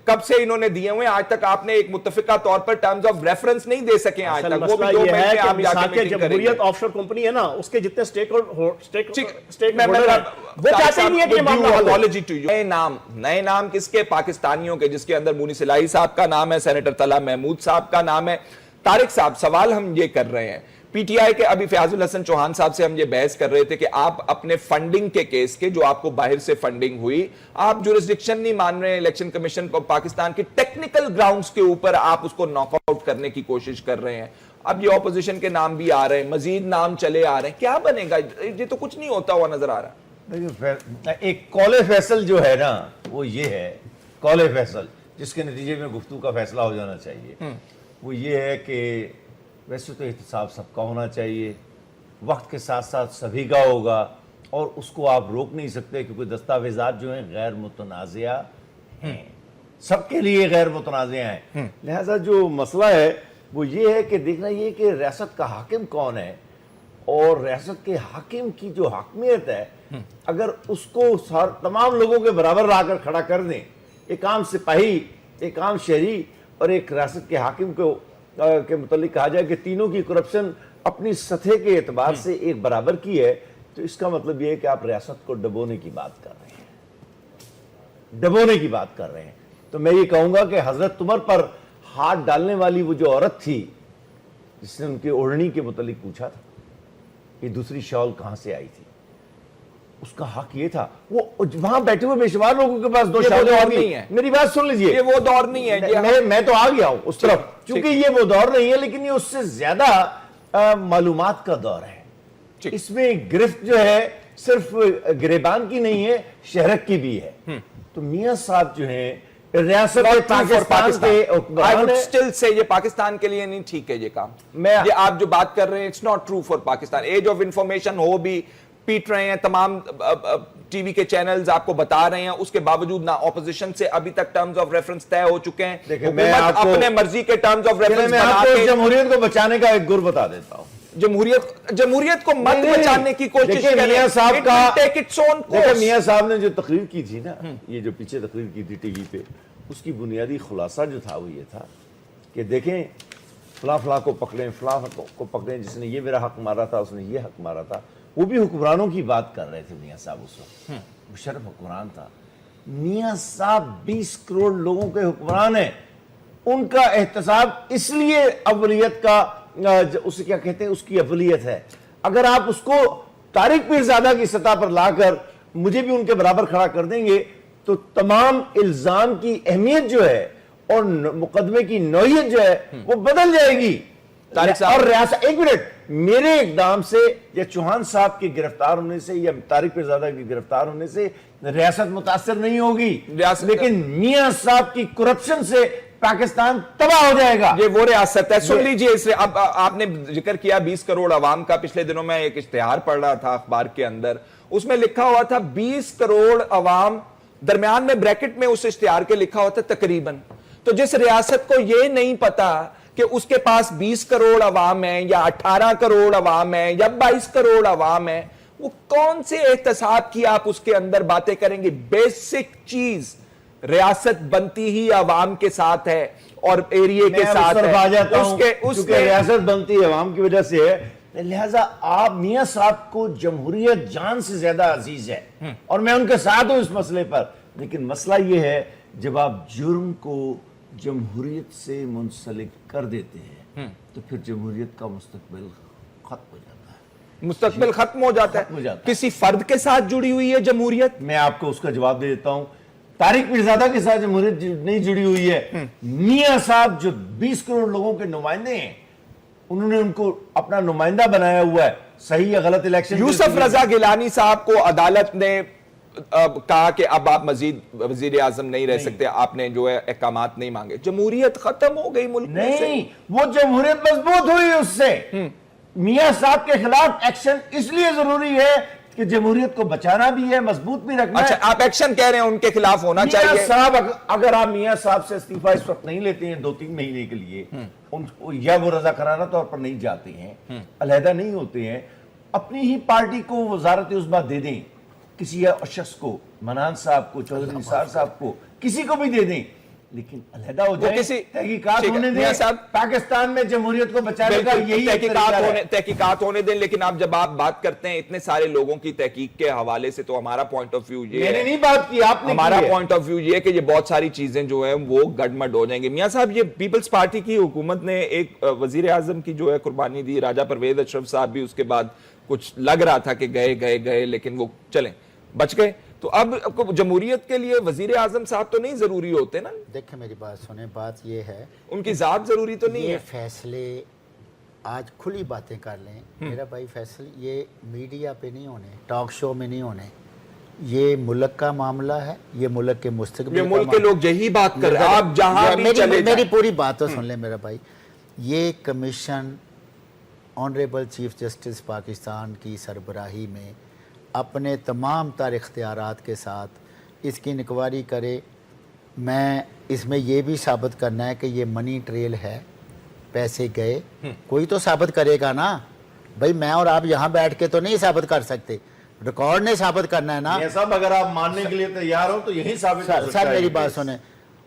کب سے انہوں نے دیے ہوئے ہیں, آج تک آپ نے ایک متفقہ طور پر ٹرمز آف ریفرنس نہیں دے سکے آج تک. وہ بھی 2 مہینے میں آپ جا کے میٹنگ کریں گے. جمہوریت آف شور کمپنی ہے نا, اس کے جتنے سٹیک ہولڈر ہیں وہ چاہتے ہی نہیں ہے کہ یہ معاملہ اپالوجی ٹو یو. نئے نام کس کے؟ پاکستانیوں کے, جس کے اندر مونس الہی صاحب کا نام ہے, سینیٹر طلحہ محمود صاحب کا نام ہے. طارق صاحب, سوال ہم یہ کر رہے ہیں, پی ٹی آئی کے ابھی فیاض الحسن چوہان صاحب سے ہم یہ بحث کر رہے تھے کہ آپ اپنے فنڈنگ کے کیس کے, جو آپ کو باہر سے فنڈنگ ہوئی, آپ جورسڈکشن نہیں مان رہے ہیں الیکشن کمیشن کو, پاکستان کی ٹیکنیکل گراؤنڈز کے اوپر آپ اس کو ناک آؤٹ کرنے کی کوشش کر رہے ہیں. اب یہ اپوزیشن کے نام بھی آ رہے ہیں, مزید نام چلے آ رہے ہیں, کیا بنے گا؟ یہ تو کچھ نہیں ہوتا ہوا نظر آ رہا. ایک قول فیصل جو ہے نا, وہ یہ ہے قول فیصل جس کے نتیجے میں گفتگو کا فیصلہ ہو جانا چاہیے. وہ یہ ہے کہ ویسے تو احتساب سب کا ہونا چاہیے, وقت کے ساتھ ساتھ سبھی کا ہوگا, اور اس کو آپ روک نہیں سکتے کیونکہ دستاویزات جو ہیں غیر متنازعہ ہیں, سب کے لیے غیر متنازعہ ہیں. لہذا جو مسئلہ ہے وہ یہ ہے کہ دیکھنا یہ کہ ریاست کا حاکم کون ہے, اور ریاست کے حاکم کی جو حاکمیت ہے اگر اس کو تمام لوگوں کے برابر لا کر کھڑا کر دیں, ایک عام سپاہی, ایک عام شہری اور ایک ریاست کے حاکم کو کے متعلق کہا جائے کہ تینوں کی کرپشن اپنی سطح کے اعتبار سے ایک برابر کی ہے, تو اس کا مطلب یہ ہے کہ آپ ریاست کو ڈبونے کی بات کر رہے ہیں, ڈبونے کی بات کر رہے ہیں. تو میں یہ کہوں گا کہ حضرت عمر پر ہاتھ ڈالنے والی وہ جو عورت تھی جس نے ان کی اوڑھنی کے متعلق پوچھا تھا یہ دوسری شال کہاں سے آئی تھی, اس کا حق یہ تھا. وہ وہاں بیٹھے ہوئے بے شمار لوگوں کے پاس 2 شالیں نہیں ہیں. میری بات سن لیجئے, یہ وہ دور نہیں ہے, میں تو آ گیا ہوں اس طرف, چونکہ یہ وہ دور نہیں ہے, لیکن یہ اس سے زیادہ معلومات کا دور ہے. اس میں گرفت جو ہے صرف گریبان کی نہیں ہے, شہرک کی بھی ہے. تو میاں صاحب جو ہیں ریاست پاکستان کے I would still say یہ پاکستان کے لیے نہیں ٹھیک ہے یہ کام. یہ آپ جو بات کر رہے ہیں it's not true for Pakistan. Age of information ہو بھی پیٹ رہے ہیں, تمام ٹی وی کے چینلز آپ کو بتا رہے ہیں, اس کے باوجود نہ اپوزیشن سے ابھی تک ٹرمز آف ریفرنس طے ہو چکے ہیں. حکومت اپنے مرضی کے ٹرمز آف ریفرنس بنا کے جمہوریت کو بچانے کا ایک گر بتا دیتا ہوں. جمہوریت کو مت بچانے کی کوشش کریں. میاں صاحب کا میاں صاحب نے جو تقریر کی تھی نا, یہ جو پیچھے تقریر کی تھی ٹی وی پہ, اس کی بنیادی خلاصہ جو تھا وہ یہ تھا کہ دیکھیں فلاں فلاں کو پکڑیں, فلاں کو پکڑیں, جس نے یہ میرا حق مارا تھا, اس نے یہ حق مارا تھا. وہ بھی حکمرانوں کی بات کر رہے تھے میاں صاحب اس وقت. مشرف حکمران تھا. میاں صاحب 20 کروڑ لوگوں کے حکمران ہیں, ان کا احتساب اس لیے اولیت کا اسے کیا کہتے ہیں اس کی اقلیت ہے. اگر آپ اس کو طارق پیرزادہ کی سطح پر لا کر مجھے بھی ان کے برابر کھڑا کر دیں گے تو تمام الزام کی اہمیت جو ہے اور مقدمے کی نوعیت جو ہے وہ بدل جائے گی. اور ریاست ایک منٹ میرے اقدام سے یا چوہان صاحب کے گرفتار ہونے سے یا طارق پیرزادہ کے گرفتار ہونے سے ریاست متاثر نہیں ہوگی, لیکن میاں صاحب کی کرپشن سے پاکستان تباہ ہو جائے گا. یہ وہ ریاست ہے. سن لیجئے اس اب آپ نے ذکر کیا 20 کروڑ عوام کا. پچھلے دنوں میں ایک اشتہار پڑھ رہا تھا اخبار کے اندر, اس میں لکھا ہوا تھا 20 کروڑ عوام, درمیان میں بریکٹ میں اس اشتہار کے لکھا ہوا تھا تقریباً. تو جس ریاست کو یہ نہیں پتا کہ اس کے پاس 20 کروڑ عوام ہیں یا 18 کروڑ عوام ہیں یا 22 کروڑ عوام ہیں, وہ کون سے احتساب کی آپ اس کے اندر باتیں کریں گے؟ بیسک چیز ریاست بنتی ہی عوام کے ساتھ ہے اور ایریے کے ساتھ ہے. اس کے ریاست بنتی عوام کی وجہ سے ہے, لہذا آپ میاں صاحب کو جمہوریت جان سے زیادہ عزیز ہے اور میں ان کے ساتھ ہوں اس مسئلے پر. لیکن مسئلہ یہ ہے جب آپ جرم کو جمہوریت سے منسلک کر دیتے ہیں تو پھر جمہوریت کا مستقبل ختم ہو جاتا ہے. مستقبل ختم ہو جاتا ہے. کسی فرد کے ساتھ جڑی ہوئی ہے جمہوریت؟ میں آپ کو اس کا جواب دے دیتا ہوں. طارق پیرزادہ کے ساتھ جمہوریت نہیں جڑی ہوئی ہے. میاں صاحب جو 20 کروڑ لوگوں کے نمائندے ہیں, انہوں نے ان کو اپنا نمائندہ بنایا ہوا ہے. صحیح یا غلط الیکشن یوسف رضا گیلانی صاحب کو عدالت نے کہا کہ اب آپ مزید وزیر اعظم نہیں رہ سکتے, آپ نے جو ہے احکامات نہیں مانگے. جمہوریت ختم ہو گئی ملک میں سے. نہیں, وہ جمہوریت مضبوط ہوئی اس سے. میاں صاحب کے خلاف ایکشن اس لیے ضروری ہے کہ جمہوریت کو بچانا بھی ہے, مضبوط بھی رکھنا ہے. اچھا, آپ ایکشن کہہ رہے ہیں ان کے خلاف ہونا چاہیے. میاں صاحب اگر آپ میاں صاحب سے استعفیٰ اس وقت نہیں لیتے ہیں 2-3 مہینے کے لیے, یا وہ رضاکارانہ طور پر نہیں جاتے ہیں, علیحدہ نہیں ہوتے ہیں, اپنی ہی پارٹی کو وزارت عظمیٰ دے دیں کسی شخص کو, منان صاحب کو, چودھری نثار صاحب کو, کسی کو بھی دے دیں, لیکن علیحدہ ہو جائے, تحقیقات ہونے دیں. پاکستان میں جمہوریت کو بچانے کا یہی تحقیقات ہونے دیں. لیکن آپ جب آپ بات کرتے ہیں اتنے سارے لوگوں کی تحقیق کے حوالے سے, تو ہمارا پوائنٹ آف ویو یہ ہے, میں نے نہیں بات کی, آپ نے ہمارا پوائنٹ آف ویو یہ ہے کہ یہ بہت ساری چیزیں جو ہیں وہ گڑمڑ ہو جائیں گے. میاں صاحب, یہ پیپلز پارٹی کی حکومت نے ایک وزیر اعظم کی جو ہے قربانی دی. راجہ پرویز اشرف صاحب بھی اس کے بعد کچھ لگ رہا تھا کہ گئے لیکن وہ چلیں بچ گئے. تو اب جمہوریت کے لیے وزیر اعظم صاحب تو نہیں ضروری ہوتے نا. دیکھیں میری بات سنیں, بات یہ ہے ان کی ذات ضروری تو نہیں ہے. یہ فیصلے آج کھلی باتیں کر لیں میرا بھائی, فیصلے یہ میڈیا پہ نہیں ہونے, ٹاک شو میں نہیں ہونے. یہ ملک کا معاملہ ہے, یہ ملک کے مستقبل, یہ ملک کے لوگ یہی بات کر رہے ہیں. آپ جہاں بھی چلے جائیں, میری پوری بات تو سن لیں میرا بھائی. یہ commission honourable chief justice Pakistan کی سربراہی میں اپنے تمام تر اختیارات کے ساتھ اس کی انکوائری کرے. میں اس میں یہ بھی ثابت کرنا ہے کہ یہ منی ٹریل ہے, پیسے گئے, کوئی تو ثابت کرے گا نا بھائی. میں اور آپ یہاں بیٹھ کے تو نہیں ثابت کر سکتے, ریکارڈ نے ثابت کرنا ہے نا. صاحب اگر آپ ماننے کے لیے تیار ہو تو یہی ثابت کر سکتا ہے. سر میری بات سنیں,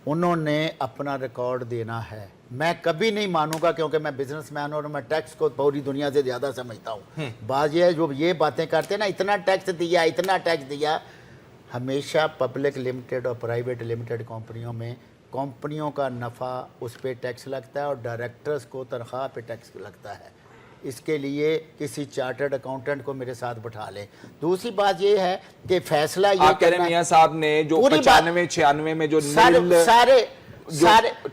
انہوں نے اپنا ریکارڈ دینا ہے. میں کبھی نہیں مانوں گا کیونکہ میں بزنس مین اور میں ٹیکس کو پوری دنیا سے زیادہ سمجھتا ہوں. بات یہ ہے جو یہ باتیں کرتے ہیں نا, اتنا ٹیکس دیا, اتنا ٹیکس دیا. ہمیشہ پبلک لمیٹڈ اور پرائیویٹ لمیٹڈ کمپنیوں میں کمپنیوں کا نفع اس پہ ٹیکس لگتا ہے اور ڈائریکٹرز کو تنخواہ پہ ٹیکس لگتا ہے. اس کے لیے کسی چارٹرڈ اکاؤنٹنٹ کو میرے ساتھ بٹھا لیں. دوسری بات یہ ہے کہ فیصلہ یہ آپ کہہ رہے ہیں میاں صاحب نے جو 95-96 میں جو سارے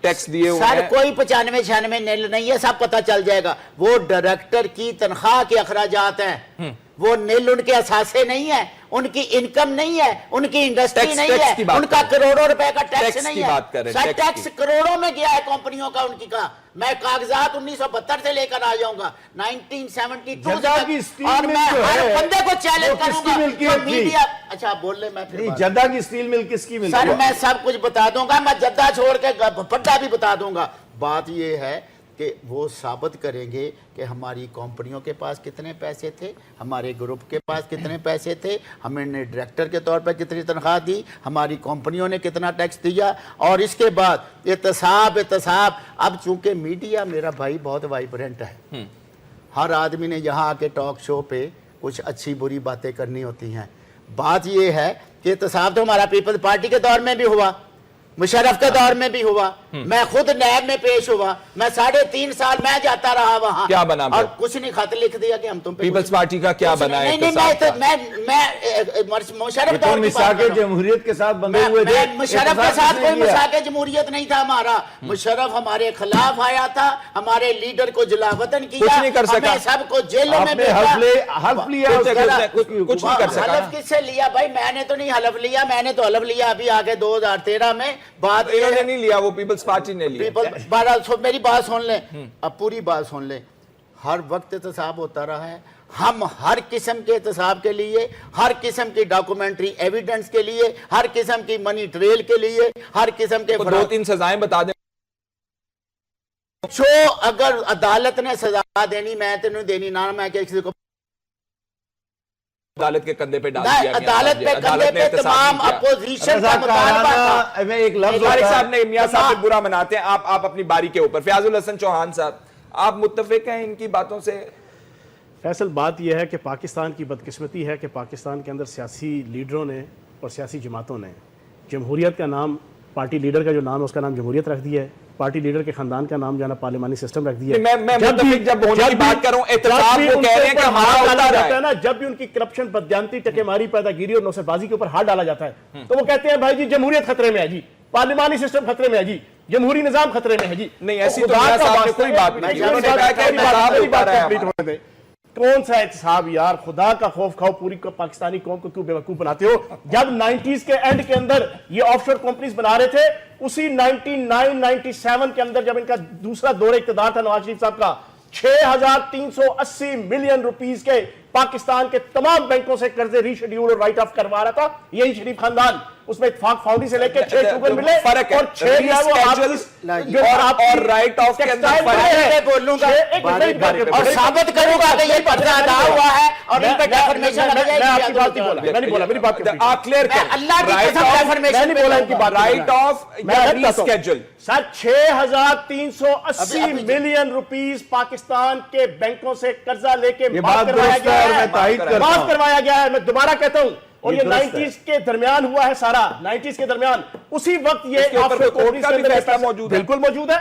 ٹیکس دیے ہوئے ہیں, کوئی 95-96 نیل نہیں ہے, سب پتہ چل جائے گا. وہ ڈائریکٹر کی تنخواہ کے اخراجات ہیں, وہ نیل ان کے اثاثے نہیں ہے, ان کی انکم نہیں ہے, ان کی انڈسٹری نہیں ہے, ان کا کروڑوں روپے کا ٹیکس نہیں ہے. سر ٹیکس کروڑوں میں گیا ہے کمپنیوں کا, ان کی کا میں کاغذات 1972 سے لے کر آ جاؤں گا 1972 سے, اور میں ہر بندے کو چیلنج کروں گا میڈیا. اچھا بول لیں, میں جدہ کی سٹیل مل کس کی مل؟ سر میں سب کچھ بتا دوں گا, میں جدہ چھوڑ کے پٹا بھی بتا دوں گا. بات یہ ہے کہ وہ ثابت کریں گے کہ ہماری کمپنیوں کے پاس کتنے پیسے تھے, ہمارے گروپ کے پاس کتنے پیسے تھے, ہمیں نے ڈائریکٹر کے طور پر کتنی تنخواہ دی, ہماری کمپنیوں نے کتنا ٹیکس دیا. اور اس کے بعد احتساب. اب چونکہ میڈیا میرا بھائی بہت وائبرنٹ ہے, ہر آدمی نے یہاں آ کے ٹاک شو پہ کچھ اچھی بری باتیں کرنی ہوتی ہیں. بات یہ ہے کہ احتساب تو ہمارا پیپلز پارٹی کے دور میں بھی ہوا, मुशर्रफ के दौर में भी हुआ, मैं खुद नैब में पेश हुआ, मैं 3.5 साल मैं जाता रहा वहां। क्या बना और कुछ नहीं, खत लिख दिया कि हम तुम पे पीपल्स पार्टी का क्या बना है? मुशर्रफ दौर की मिसाक जमहूरियत के साथ बंधे हुए थे। मुशर्रफ के साथ कोई मिसाक जमहूरियत नहीं था हमारा। मुशर्रफ हमारे खिलाफ आया था, हमारे लीडर को जलावतन किया, कुछ नहीं कर सका, सबको जेलों में हल्फ लिया, कुछ नहीं कर सका। हलफ किससे लिया भाई? मैंने तो नहीं हलफ लिया, मैंने तो हलफ लिया अभी आगे 2013 में। बात इन्होंने नहीं लिया, वो पीपल्स पार्टी ने लिया। मेरी बात सुन ले, अब पूरी बात सुन ले। हर वक्त एहतसाब होता रहा है, हम हर किस्म के एहतसाब के लिए, हर किस्म की डॉक्यूमेंट्री एविडेंस के लिए, हर किस्म की मनी ट्रेल के लिए, हर किस्म के 2-3 सजाएं बता दें जो अगर अदालत ने सजा देनी, मैं तेन देनी ना, मैं किसी को अदालत के कंधे पे डाल दिया। अदालत पे कंधे पे तमाम अपोजिशन का मुतालबा था। मैं एक लफ्ज साहब ने मियां साहब पे बुरा मनाते हैं, आप अपनी बारी के ऊपर। फयाजुल हसन चौहान साहब, आप मुत्तफिक हैं इनकी बातों से? फैसल, बात यह है कि पाकिस्तान की बदकिस्मती है कि पाकिस्तान के अंदर सियासी लीडरों ने और सियासी जमातों ने जमहूरियत का नाम, पार्टी लीडर का जो नाम है उसका नाम जमहूरियत रख दिया है, पार्टी लीडर के खानदान का नाम जाना पार्लिमानी सिस्टम रख दिया है। मैं जब होने की बात करूं, एहतसाब वो कह रहे हैं कि हमारा डाला जाता है ना, जब भी उनकी करप्शन, बदयांती, टकेमारी, पैदागिरी और नौसेबाजी के ऊपर हाथ डाला जाता है तो वो कहते हैं भाई जी जमहूरियत खतरे में है जी, पार्लिमानी सिस्टम खतरे में है जी, जमहूरी निजाम खतरे में है जी। नहीं, ऐसी तो मियां साहब ने कोई बात नहीं की। कौन सा एहतसाब यार, खुदा का खौफ खाओ, पूरी पाकिस्तानी कौम को क्यों बेवकूफ बनाते हो? जब 90s के एंड के अंदर ये ऑफशोर कंपनीज बना रहे थे, उसी 99-97 के अंदर जब इनका दूसरा दौर इक़्तिदार था नवाज शरीफ साहब का, 6,380 मिलियन रुपीस के पाकिस्तान के तमाम बैंकों से कर्जे रीशेड्यूल और राइट ऑफ करवा रहा था यही शरीफ खानदान। उसमें इत्तेफाक फाउंडी से लेकर 6 टुकड़े मिले, फर्क है, और 6 और राइट ऑफ के अंदर बोलूंगा और साबित करूंगा कि ये पर्दा अदा हुआ है और इन पे डेफर्मेशन मैं नहीं बोला, मेरी बात आप क्लियर करें। अल्लाह की कसम डेफर्मेशन नहीं बोला इनकी बात, right of reschedule sir 6,380 million rupees Pakistan के बैंकों से कर्जा लेके माफ करवाया गया है, माफ करवाया गया है। मैं दोबारा कहता हूं, और ये 90s के दरमियान हुआ है सारा, 90s के दरमियान। उसी वक्त ये कोर्ट का भी फैसला मौजूद है, बिल्कुल मौजूद है,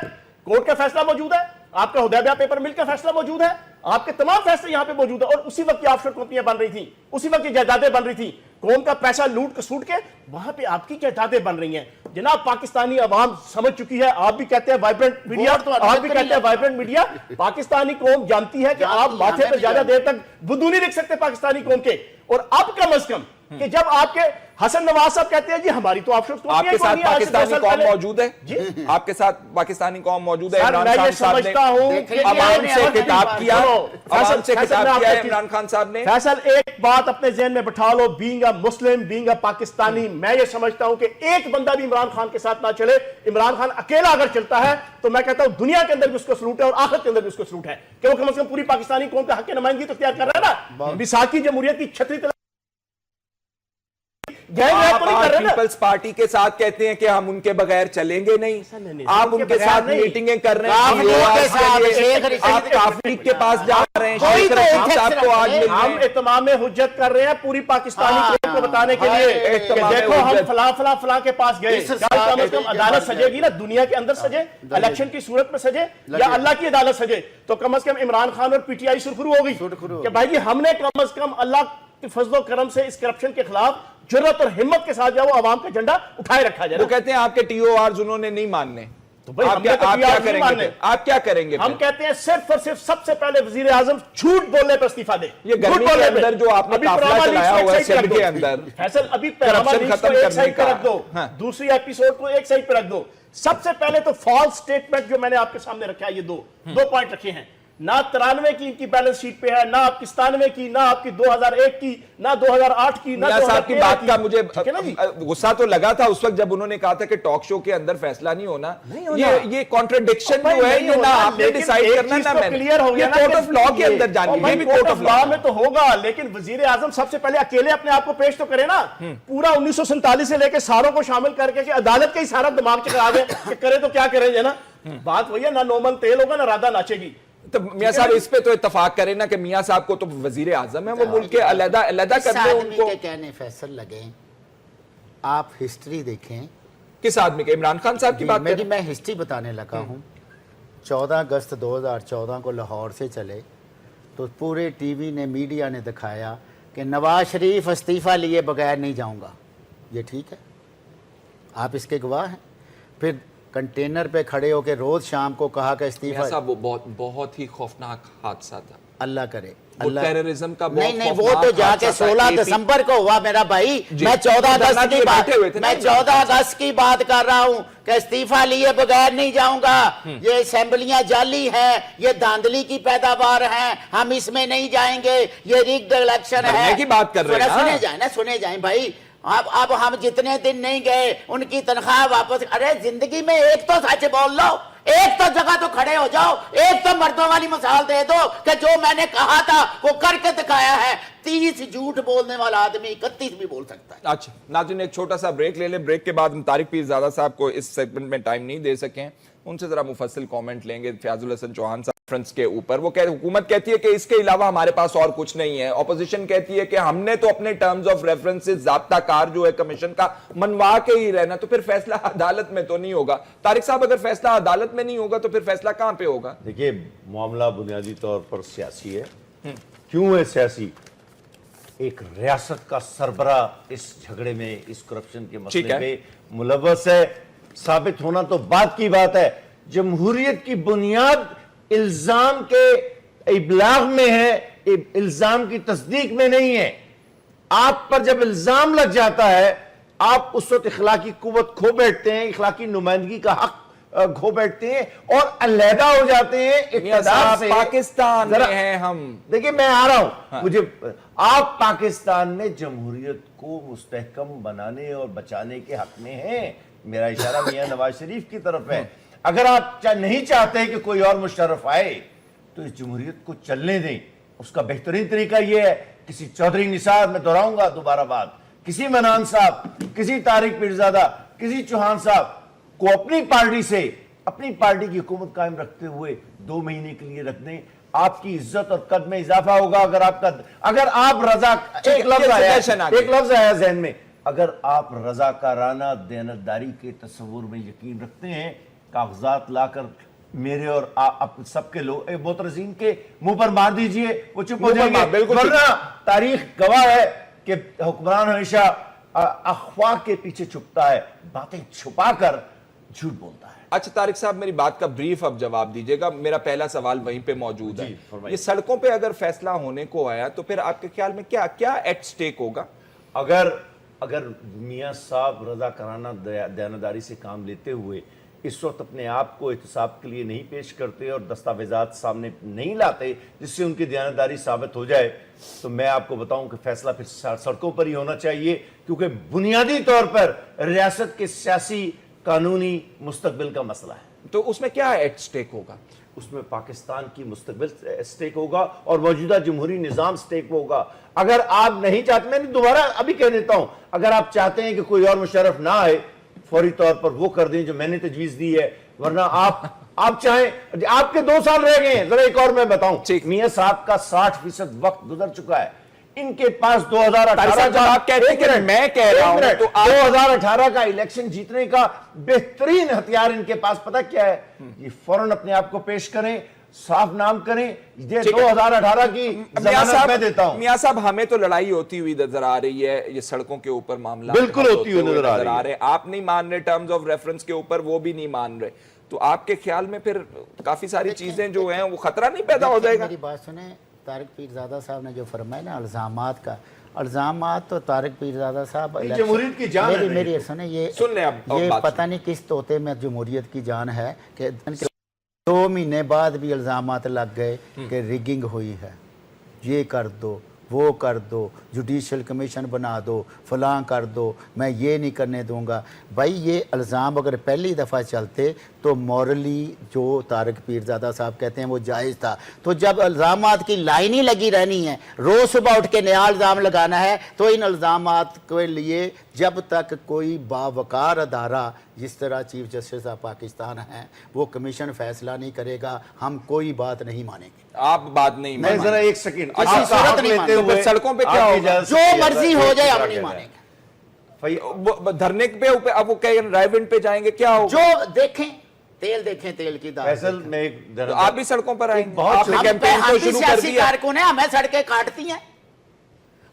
कोर्ट का फैसला मौजूद है, आपका हुदैबिया पेपर मिल का फैसला मौजूद है, आपके तमाम फैसले यहां पे मौजूद है। और उसी वक्त ये ऑफशोर कंपनियां बन रही थी, उसी वक्त ये जायदादें बन रही थी, कौम का पैसा लूट के सूट के वहां पे आपकी जायदादें बन रही हैं। जनाब, पाकिस्तानी अवाम समझ चुकी है, आप भी कहते हैं वाइब्रेंट मीडिया, आप भी कहते हैं वाइब्रेंट मीडिया, पाकिस्तानी कौम जानती है कि आप माथे पर ज्यादा देर तक बुद्धू नहीं लिख सकते पाकिस्तानी कौम के। और अब कम अज कम कि जब आपके हसन नवाज साहब कहते हैं जी हमारी तो ऑफशोर, आपके साथ पाकिस्तानी कौम मौजूद है जी, आपके साथ पाकिस्तानी कौम मौजूद है। इमरान खान साहब ने अवाम से खिताब किया, अवाम से खिताब किया है इमरान खान साहब ने। फैसल, एक बात अपने ज़हन में बिठा लो, being a Muslim, being a Pakistani, मैं ये समझता हूं कि एक बंदा भी इमरान खान के साथ ना चले। इमरान खान अकेला अगर चलता है तो मैं कहता हूं दुनिया के अंदर भी उसको सलूट है और आखिरत के अंदर भी उसको सलूट है कि वो कम से कम पूरी पाकिस्तानी कौम के हक की नुमाइंदगी तो इख्तियार कर रहा है ना। विसाखी जमहूरियत की छतरी पीपल्स पार्टी के साथ कहते हैं कि हम उनके बगैर चलेंगे नहीं, आप उनके साथ मीटिंगें कर रहे हैं, आप काफी के पास जा रहे हैं, शेख रशीद साहब को आज हम इत्माम हुज्जत कर रहे हैं पूरी पाकिस्तानी कौम को बताने के लिए कि देखो हम फला के पास गए। कम से कम अदालत सजेगी ना, दुनिया के अंदर सजे, इलेक्शन की सूरत में सजे या अल्लाह की अदालत सजे, तो कम से कम इमरान खान और पीटीआई सुरखरू होगी कि भाई जी हमने कम से कम अल्लाह के फजलो करम से इस करप्शन के खिलाफ जुर्रत और हिम्मत के साथ जाओ, आवाम का झंडा उठाए रखा जाए। वो कहते हैं आपके टीओआर उन्होंने नहीं मानने, तो भाई आप क्या करेंगे? आप क्या करेंगे? हम कहते हैं सिर्फ और सिर्फ सबसे पहले वजीर आजम झूठ बोलने पर इस्तीफा दे। ये गर्मी के अंदर जो आपने काफिला चलाया हुआ है सिंध के अंदर, फैसल अभी करप्शन खत्म करने का रख दो, दूसरी एपिसोड को एक साइड पे रख दो। सबसे पहले तो फॉल्स स्टेटमेंट जो मैंने आपके सामने रखा है, ये दो पॉइंट रखे हैं। ना 93 की इनकी बैलेंस शीट पे है, ना आपकी 97 की, ना आपकी 2001 की, ना 2008 की, ना 2013 की बात का मुझे गुस्सा तो लगा था उस वक्त जब उन्होंने कहा था कि टॉक शो के अंदर फैसला नहीं होना। ये कॉन्ट्रडिक्शन जो है, ये ना आपने डिसाइड करना ना मैंने, क्लियर हो गया, कोर्ट ऑफ लॉ के अंदर जानी, ये भी कोर्ट ऑफ लॉ में तो होगा। लेकिन वजीर आजम सबसे पहले अकेले अपने आप को पेश तो करे ना, पूरा 1947 से लेकर सारों को शामिल करके कि अदालत का ही सारा दिमाग चकरा दे कि करे तो क्या करेंगे ना। बात वही है, ना नोमन तेल होगा ना राधा नाचेगी। तो मियां साहब इस पे तो इत्तेफाक करें ना कि मियां साहब को तो वजीर आजम है, वो मुल्क के अलग-अलग कर दे उनको। कहने फैसल लगे, आप हिस्ट्री देखें, किस आदमी के? इमरान खान साहब की बात मेरी करें? मैं हिस्ट्री बताने लगा हूँ। 14 अगस्त 2014 को लाहौर से चले तो पूरे टीवी ने, मीडिया ने दिखाया कि नवाज शरीफ इस्तीफ़ा लिए बगैर नहीं जाऊंगा। ये ठीक है, आप इसके गवाह हैं। फिर कंटेनर पे खड़े होकर रोज शाम को कहा कि इस्तीफा। साहब वो बहुत ही खौफनाक हादसा था। अल्लाह करे, अल्लाह टेररिज्म का बहुत नहीं वो तो जाके 16 दिसंबर को हुआ मेरा भाई। मैं 14 अगस्त की बात, मैं 14 अगस्त की बात कर रहा हूँ कि इस्तीफा लिए बगैर नहीं जाऊंगा। ये असेंबलियां जाली हैं, ये धांधली की पैदावार हैं, हम इसमें नहीं जाएंगे, ये रिग्ड इलेक्शन है की बात कर रहे हैं। सुने जाए भाई। अब हम जितने दिन नहीं गए उनकी तनख्वाह वापस। अरे जिंदगी में एक तो सच बोल लो, एक तो जगह तो खड़े हो जाओ, एक तो मर्दों वाली मिसाल दे दो कि जो मैंने कहा था वो करके दिखाया है। 30 झूठ बोलने वाला आदमी 31 भी बोल सकता है। अच्छा नाज़रीन, एक छोटा सा ब्रेक ले लें। ब्रेक के बाद हम तारिक पीरज़ादा साहब को इस सेगमेंट में टाइम नहीं दे सके, उनसे जरा मुफस्सिल कमेंट लेंगे फयाजुल हसन चौहान साहब रेफरेंस के ऊपर। वो हुकूमत कहती है कि इसके अलावा हमारे पास और कुछ नहीं है। ऑपोजिशन कहती है कि हमने तो अपने टर्म्स ऑफ रेफरेंसेस ज़ाब्ता कार जो है कमीशन का मनवा के ही रहना, तो फिर फैसला अदालत में तो नहीं होगा। तारिक साहब, अगर फैसला अदालत में नहीं होगा तो फिर फैसला कहां पे होगा? देखिए, मामला बुनियादी तौर पर सियासी है। क्यों है सियासी? एक रियासत का सरबरा इस झगड़े में, इस करप्शन के मसले पे मुलव्वस है। साबित होना तो बात की बात है। जमहूरियत की बुनियाद इल्जाम के इबलाग में है, इल्जाम की तस्दीक में नहीं है। आप पर जब इल्जाम लग जाता है, आप उस वक्त इखलाकी कुव्वत खो बैठते हैं, इखलाकी नुमाइंदगी का हक खो बैठते हैं और अलहदा हो जाते हैं इक़्तिदार से। पाकिस्तान में हैं हम। देखिए, मैं आ रहा हूं। मुझे आप पाकिस्तान में जमहूरियत को मुस्तहकम बनाने और बचाने के हक में हैं। मेरा इशारा मियां नवाज शरीफ की तरफ है। अगर आप नहीं चाहते कि कोई और मुशर्रफ आए तो इस जमहूरियत को चलने दें। उसका बेहतरीन तरीका यह है, किसी चौधरी निसार, मैं दोहराऊंगा दोबारा बात, किसी मनान साहब, किसी तारिक पीरज़ादा, किसी चौहान साहब को अपनी पार्टी से, अपनी पार्टी की हुकूमत कायम रखते हुए 2 महीने के लिए रख दें। आपकी इज्जत और कद में इजाफा होगा। अगर आप रजा, एक लफ्ज आया जहन में, अगर आप रजाकाराना देनतदारी के तस्वुर में यकीन रखते हैं, कागजात लाकर मेरे और आप सबके लोग मोतरजीन के मुंह पर मार दीजिए, वो चुप हो जाएंगे। वरना तारीख गवाह है कि हुक्मरान हमेशा अफवाह के पीछे छुपता है, बातें छुपाकर झूठ बोलता है। अच्छा तारिक साहब, मेरी बात का ब्रीफ अब जवाब दीजिएगा। मेरा पहला सवाल वहीं पे मौजूद है। ये सड़कों पे अगर फैसला होने को आया तो फिर आपके ख्याल में क्या क्या एट स्टेक होगा? अगर मियां साहब रज़ाकाराना दयानतदारी से काम लेते हुए इस वक्त अपने आप को एहतसाब के लिए नहीं पेश करते और दस्तावेजात सामने नहीं लाते जिससे उनकी दयानतदारी साबित हो जाए, तो मैं आपको बताऊं कि फैसला फिर सड़कों पर ही होना चाहिए। क्योंकि बुनियादी तौर पर रियासत के सियासी कानूनी मुस्तकबिल का मसला है। तो उसमें क्या एट स्टेक होगा? उसमें पाकिस्तान की मुस्तकबिल स्टेक होगा और मौजूदा जमहूरी निज़ाम स्टेक होगा। अगर आप नहीं चाहते, मैं दोबारा अभी कह देता हूं, अगर आप चाहते हैं कि कोई और मुशर्रफ ना आए, फौरी तौर पर वो कर दें जो मैंने तजवीज दी है। वरना आप चाहें, आपके 2 साल रह गए हैं। जरा एक और मैं बताऊं, मियां साहब का 60% वक्त गुजर चुका है। इनके पास 2018 का, आप कह रहे हैं, मैं कह रहा हूं तो 2018 का इलेक्शन जीतने का बेहतरीन हथियार इनके पास पता क्या है? ये फौरन अपने आप को पेश करें, साफ नाम करें। ये 2018 की जमानत मैं देता हूं। मियां साहब, हमें तो लड़ाई होती हुई नजर आ रही है, ये सड़कों के ऊपर मामला बिल्कुल होती हुई नजर आ रही है। आप नहीं मान रहे टर्म्स ऑफ रेफरेंस के ऊपर, वो भी नहीं मान रहे, तो आपके ख्याल में फिर काफी सारी चीजें जो हैं वो खतरा नहीं पैदा हो जाएगा? मेरी बात सुने, तारिक पीरज़ादा साहब ने जो फरमाया ना इल्जामात का, इल्जामात तो तारिक पीरज़ादा साहब जमहूरियत की जान है। मेरी सुने, ये पता नहीं किस तोते में जमहूरियत की जान है कि 2 महीने बाद भी इल्जामात लग गए कि रिगिंग हुई है, ये कर दो, वो कर दो, जुडिशल कमीशन बना दो, फलां कर दो, मैं ये नहीं करने दूंगा। भाई ये इल्ज़ाम अगर पहली दफ़ा चलते तो मॉरली जो तारिक पीरज़ादा साहब कहते हैं वो जायज़ था। तो जब इल्ज़ामात की लाइन ही लगी रहनी है, रोज़ सुबह उठ के नया इल्ज़ाम लगाना है, तो इन इल्ज़ामात के लिए जब तक कोई बावकार अदारा जिस तरह चीफ जस्टिस ऑफ पाकिस्तान हैं वो कमीशन फैसला नहीं करेगा, हम कोई बात नहीं मानेंगे। आप बात नहीं मैं जरा एक सेकंड सूरत नहीं मानेंगे। सड़कों पे क्या होगा? जो मर्जी हो जाए हम नहीं मानेंगे। धरने पे अब वो कहीं रायविंड पे जाएंगे, क्या होगा? जो देखें तेल की दाल फैसल में एक तो आप भी सड़कों पर आएंगे, बहुत आपने कैंपेन को शुरू कर सियासी दिया। कारकुन है, हमें सड़कें काटती हैं।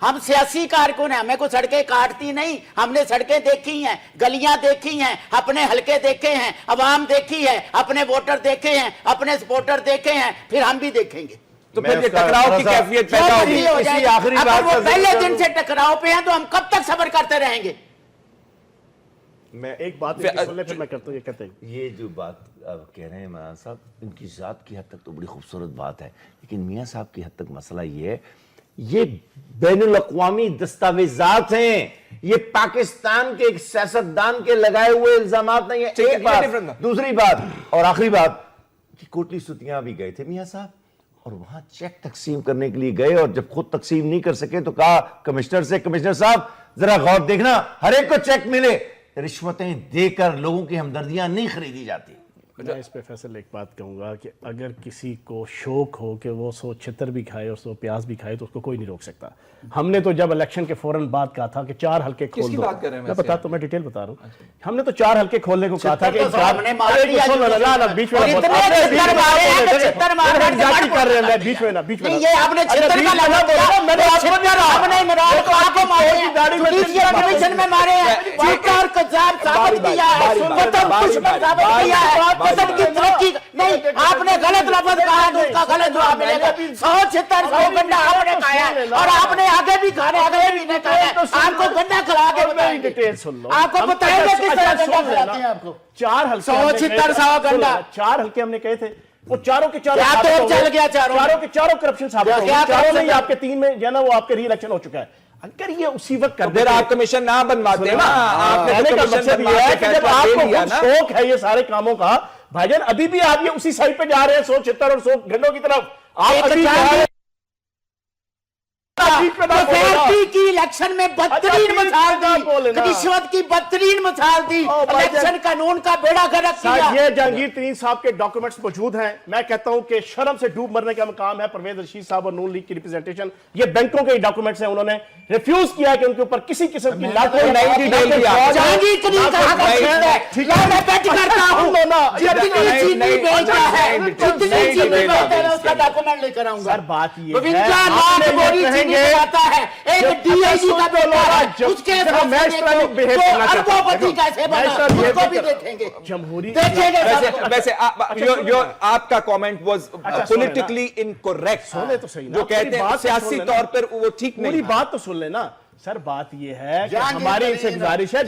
हम सियासी कारकुन हैं, हमें कोई सड़कें काटती नहीं। हमने सड़कें देखी हैं, गलियां देखी हैं, अपने हलके देखे हैं, अवाम देखी है, अपने वोटर देखे हैं, अपने सपोर्टर देखे हैं, फिर हम भी देखेंगे। तो फिर ये टकराव की कैफियत पैदा होगी। इसी आखिरी अगर बात वो का पहले जिक्र दिन से टकराव पे हैं तो हम कब तक सब्र करते रहेंगे? मैं एक बात सुन ले, फिर मैं करता हूँ। ये कहते हैं ये जो बात आप कह रहे हैं मियां साहब, इनकी ज़ात की हद तक तो बड़ी खूबसूरत बात है, लेकिन मियां साहब की हद तक मसला ये है, ये बैनुल अक़वामी दस्तावेजात हैं, ये पाकिस्तान के एक सियासतदान के लगाए हुए इल्जामात नहीं है। एक बात, दूसरी बात और आखिरी बात कि कोटली सुतियां भी गए थे मियां साहब, और वहां चेक तकसीम करने के लिए गए, और जब खुद तकसीम नहीं कर सके तो कहा कमिश्नर से, कमिश्नर साहब जरा गौर देखना, हर एक को चेक मिले। रिश्वतें देकर लोगों की हमदर्दियां नहीं खरीदी जाती। मैं इस पे फैसल एक बात कहूंगा कि अगर किसी को शौक हो कि वो 100 छितर भी खाए और 100 प्याज भी खाए तो उसको कोई नहीं रोक सकता। हमने तो जब इलेक्शन के फौरन बाद कहा था कि 4 हल्के खोल दो। बात कर रहे हैं मैं बता, तो मैं डिटेल बता रहा हूँ। हमने तो 4 हल्के खोलने को कहा था कि हमने मार दिया, बीच में कर रहे हैं, बीच में ना, बीच में ये आपने छितर का लगा बोला, आपने इमरान को आंखों मारे, जुडिशियल कमीशन में मारे हैं, झूठा और कज़ाब साबित किया है, वतन दुश्मन साबित किया है, वतन की तरक्की नहीं। आपने गलत लफ्ज कहा तो उसका गलत जवाब मिलेगा। 100 छितर 100 गंडा आपने खाया है, और आपने आगे भी खाने, अगले महीने खाया है। आपको गंडा खिला के बताएंगे, डिटेल सुन लो, आपको बताएंगे किस तरह गंडा खिलाते हैं आपको। 4 हल्के 100 छितर 100 गंडा, 4 हल्के हमने कहे थे, वो चारों के चारों क्या तो चल गया, चारों के चारों करप्शन साबित हो गए। चारों नहीं, आपके 3 में जो है ना वो आपके री इलेक्शन हो चुका है। अगर ये उसी वक्त कर फिर आप कमीशन ना बनवाते ना, आपने कहने तो का कमीशन मतलब बनवा ये है के कि जब फैसला ले आपको लिया खुद ना। शौक है ये सारे कामों का, भाईजान अभी भी आप ये उसी साइड पे जा रहे हैं 100 छितर और 100 गंडों की तरफ। आप अभी जा रहे हैं की इलेक्शन में बदतरीन मिसाल दी, रिश्वत की बदतरीन मिसाल दी, इलेक्शन कानून का बेड़ा गर्क किया। ये जहांगीर तरीन साहब के डॉक्यूमेंट्स मौजूद हैं। मैं कहता हूं कि शर्म से डूब मरने का मकाम है परवेज रशीद साहब और नून लीग की रिप्रेजेंटेशन। ये बैंकों के डॉक्यूमेंट्स हैं, उन्होंने रिफ्यूज किया कि उनके ऊपर किसी किस्म की जहांगीर तरीन कहा मैं बेट करता हूं, जितनी चीनी बेचता है, जितनी चीनी बेचता है उसका डॉक्यूमेंट लेकर आऊंगा। सर बात ये है, 52 लाख बोरी चीनी आता है, एक डीआईजी का बेटा है, उसके अरबोपति कैसे बना उसको भी देखेंगे, जमहूरी देखेंगे। वैसे आपका कमेंट वाज पॉलिटिकली इनकरेक्ट, सुने तो सही ना, जो कहते हैं सियासी तौर पर वो ठीक नहीं। पूरी बात तो सुन लेना सर। बात यह है कि जहांगीर हमारी इनसे तरीन गुजारिश है,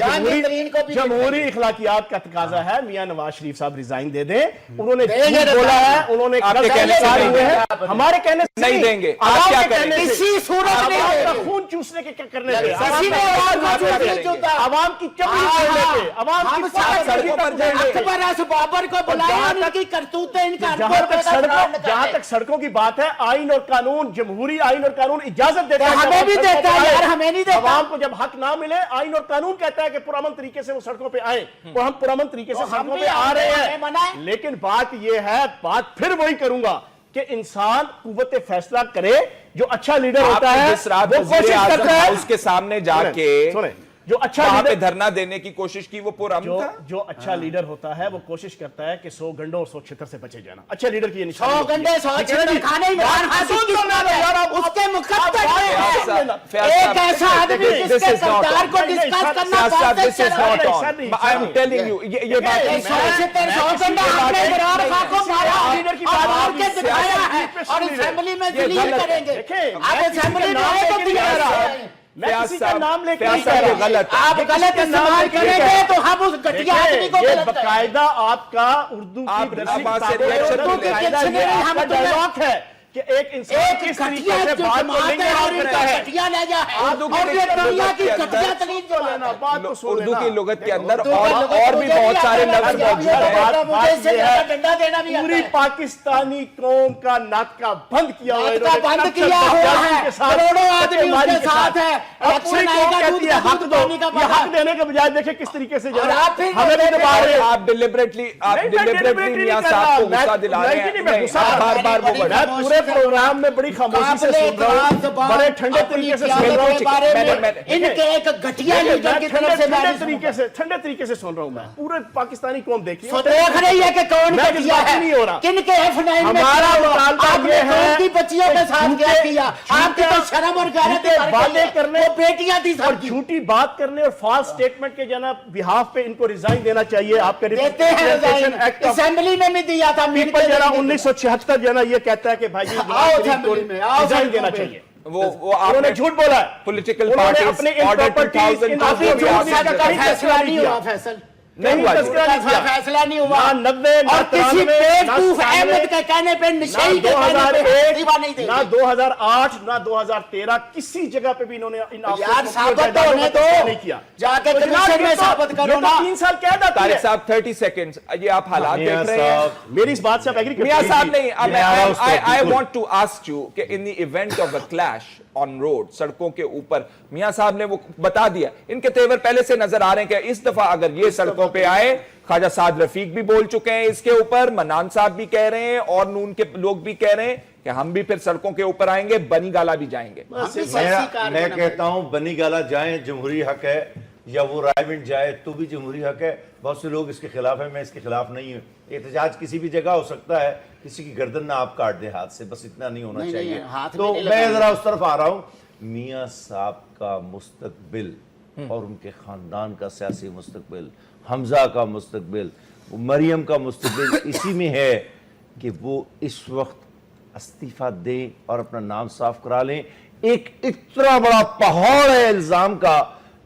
जमहूरी इखलाकियात का तकाजा है, मियां नवाज शरीफ साहब रिजाइन दे दें। उन्होंने झूठ बोला है, उन्होंने आपके कहने से हुए हैं, हमारे कहने से नहीं देंगे। आप आवाम क्या के कहने करेंगे? से, किसी सूरत में आवाम का खून चूसने के करने पे, किसी ने आवाज नहीं चूसा, आवाम की चमड़ी खोलने पे, आवाम हम की सड़कों पर जाएंगे। अकबर अस बाबर को बुलाया, उनकी करतूतें इनका जहां तक सड़कों की बात है, आइन और कानून, जमहूरी आइन और कानून इजाजत देता है, हमें भी देता है यार, हमें नहीं देता। आवाम को जब हक ना मिले, आइन और कानून कहता है कि पुरअमन तरीके से वो सड़कों पे आए, और हम पुरअमन तरीके से सड़कों पे आ रहे हैं। लेकिन बात यह है, बात फिर वही करूंगा कि इंसान कुव्वत फैसला करे। जो अच्छा लीडर होता है जिस रात वो कोशिश करता है उसके सामने जाके सुने, जो अच्छा वहां पे लीडर धरना देने की कोशिश की, वो पुरअमन था। जो अच्छा लीडर होता है वो कोशिश करता है कि 100 गंडों और 100 छितर से बचे जाना। अच्छे लीडर की ये निशानी 100 गंडे 100 छितर खाने इमरान हाशिम की बात है, उसके मुकद्दर में एक ऐसा आदमी जिसके सरकार को डिस्कस करना आई एम टेलिंग यू, ये बात 100 छितर 100 गंडा आपने इमरान खान को मारा और मार के दिखाया है, और असेंबली में जलील करेंगे। आप असेंबली में आए तो दिया, मैं किसी का नाम लेके गलत, आप गलत इस्तेमाल करेंगे तो हम उस घटिया आदमी को गलत बकायदा आपका उर्दू की डायलॉग है कि एक इंसान किस तरीके से बात को लेंगे और करता है। उर्दू की लुगत के अंदर और भी बहुत सारे लफ्ज मौजूद हैं। पूरी पाकिस्तानी कौम का नाटका बंद किया हुआ है, करोड़ों आदमी उसके साथ है। इलेक्शन आएगा, दूध का हक दो, हक देने के बजाय देखे किस तरीके से आप डिलिबरेटली मियां साहब को गुस्सा दिला रहे हैं। बार बार वो प्रोग्राम में बड़ी खामोशी से सुन रहा हूं, बड़े ठंडे तरीके से सुन रहा हूं, इनके एक घटिया लीडर की तरफ से ठंडे तरीके से सुन रहा हूं मैं। पूरे पाकिस्तानी कौम देखिए, देख रही है कि कौन घटिया है, नहीं हो रहा। किनके F9 में हमारा मुतालबा ये है कि बच्चियों के साथ क्या किया, आपकी तो शर्म और गैरत बातें करने, बेटियां थी और झूठी बात करने और फॉल्स स्टेटमेंट के जना बिहाफ पे इनको रिजाइन देना चाहिए। आपके देते हैं, असेंबली में भी दिया था, पीपल जना 1976 जना ये कहता है कि भाई जी रिजाइन देना चाहिए। वो आपने झूठ बोला है। पॉलिटिकल उन्होंने अपने फैसला नहीं हुआ, फैसला नहीं हुआ, फैसला नहीं हुआ, ना 90 और किसी बेवकूफ अहमद के कहने पे निशाई के कहने पे इस्तीफा नहीं देंगे। ना 2008 ना 2013 किसी जगह पे भी इन्होंने इन यार साबित होने दो, नहीं किया। जाके कमीशन में साबित करो ना। 3 साल क्या था तारिक साहब 30 सेकंड्स, ये आप हालात देख रहे हैं। मेरी इस बात से आप एग्री करते हैं? मियां साहब नहीं, I want to ask you कि in the event of a clash on road, सड़कों के ऊपर, मियां साहब ने वो बता दिया, इनके तेवर पहले से नजर आ रहे हैं कि इस दफा अगर ये सड़कों पे आए, ख्वाजा साद रफीक भी बोल चुके हैं इसके ऊपर, मन्नान साहब भी कह रहे हैं और नून के लोग भी कह रहे हैं कि हम भी फिर सड़कों के ऊपर आएंगे, बनी गाला भी जाएंगे। मैं कहता हूं बनी गाला जाए, जमहूरी हक है, या वो रायविंड जाए तो भी जमहूरी हक है। बहुत से लोग इसके खिलाफ है, मैं इसके खिलाफ नहीं हूं। एहतजाज किसी भी जगह हो सकता है, किसी की गर्दन ना आप काट दे हाथ से, बस इतना नहीं होना चाहिए। तो मैं जरा उस तरफ आ रहा हूं, मियां साहब का मुस्तकबिल और उनके खानदान का सियासी मुस्तकबिल, हमजा का मुस्तकबिल, मरियम का मुस्तकबिल इसी में है कि वो इस वक्त इस्तीफा दें और अपना नाम साफ करा लें। एक इतना बड़ा पहाड़ है इल्जाम का,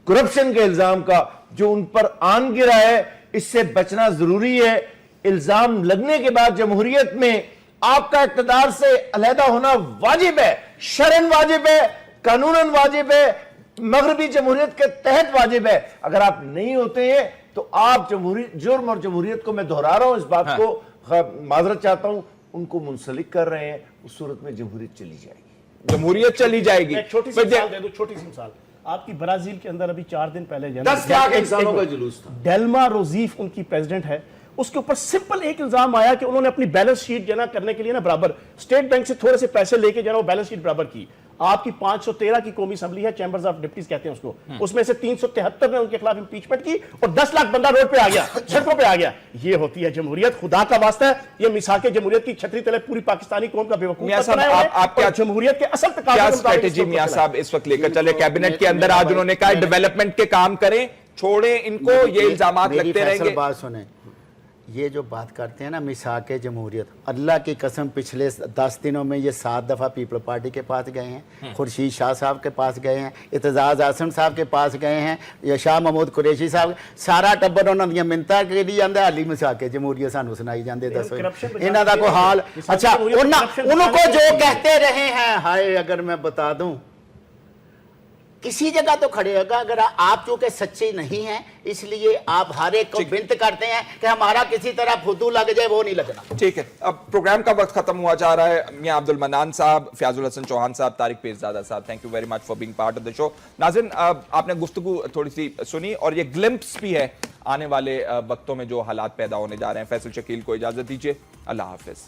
करप्शन के इल्जाम का, जो उन पर आन गिरा है, इससे बचना जरूरी है। इल्जाम लगने के बाद जमहूरियत में आपका इक़्तिदार से अलहदा होना वाजिब है, शरन वाजिब है, कानूनन वाजिब है, मगरबी जमहूरियत के तहत वाजिब है। अगर आप नहीं होते हैं तो आप जुर्म और जमहूरियत को, मैं दोहरा रहा हूं इस बात को, माजरत चाहता हूं, उनको मुंसलिक कर रहे हैं। उस सूरत में जमहूरियत चली जाएगी, जमहूरियत चली जाएगी। छोटी सी मिसाल दे दूं, छोटी सी मिसाल आपकी ब्राजील के अंदर अभी 4 दिन पहले 10 लाख इंसानों का जुलूस था। डेल्मा रोजीफ उनकी प्रेसिडेंट है, उसके ऊपर सिंपल एक इल्जाम आया कि उन्होंने अपनी बैलेंस शीट जना करने के लिए ना बराबर स्टेट बैंक से थोड़े से पैसे लेके जना वो बैलेंस शीट बराबर की। आपकी 513 की कौमी असेंबली है, चैंबर्स ऑफ डिप्टीज कहते हैं उसको, उसमें से 373 ने उनके खिलाफ इंपीचमेंट की और 10 लाख बंदा रोड पे आ गया, सड़कों पे आ गया। ये होती है जमहूरियत, खुदा का वास्ता है। ये मिसाक जमहूरियत की छतरी तले पूरी पाकिस्तानी कौम का बेवकूफ आप क्या जमहूरियत के असल क्या स्ट्रेटेजी मियां साहब इस वक्त लेकर चले? कैबिनेट के अंदर आज उन्होंने कहा डेवलपमेंट के काम करें, छोड़ें इनको, ये इल्जामात लगते रहेंगे। बात सुने, ये जो बात करते हैं ना मिसाक जमहूरियत, अल्लाह की कसम पिछले 10 दिनों में ये 7 दफ़ा पीपल पार्टी के पास गए हैं, खुर्शीद शाह साहब के पास गए हैं, इत्तेजाज आसन साहब के पास गए हैं, या शाह महमूद कुरैशी साहब, सारा टब्बर उन्होंने मिन्नतां करी जांदा, हाली मिसाक जमहूरियत सानू सुनाई जांदे। दसो इन्हां दा कोई हाल। अच्छा, उनको जो कहते रहे हैं, हाय अगर मैं बता दूं, किसी जगह तो खड़े होगा। अगर आप चूंकि सच्चे नहीं हैं, इसलिए आप हर एक को विनती करते हैं कि हमारा किसी तरह फुदू लग जाए, वो नहीं लगना। ठीक है, अब प्रोग्राम का वक्त खत्म हुआ जा रहा है। मियां अब्दुल मन्नान साहब, फयाजुल हसन चौहान साहब, तारिक पीरजादा साहब, thank you very much for being part of the show. नाज़रीन, आपने गुफ्तगू थोड़ी सी सुनी और ये ग्लिम्प्स भी है आने वाले वक्तों में जो हालात पैदा होने जा रहे हैं। फैसल शकील को इजाजत दीजिए, अल्लाह हाफिज।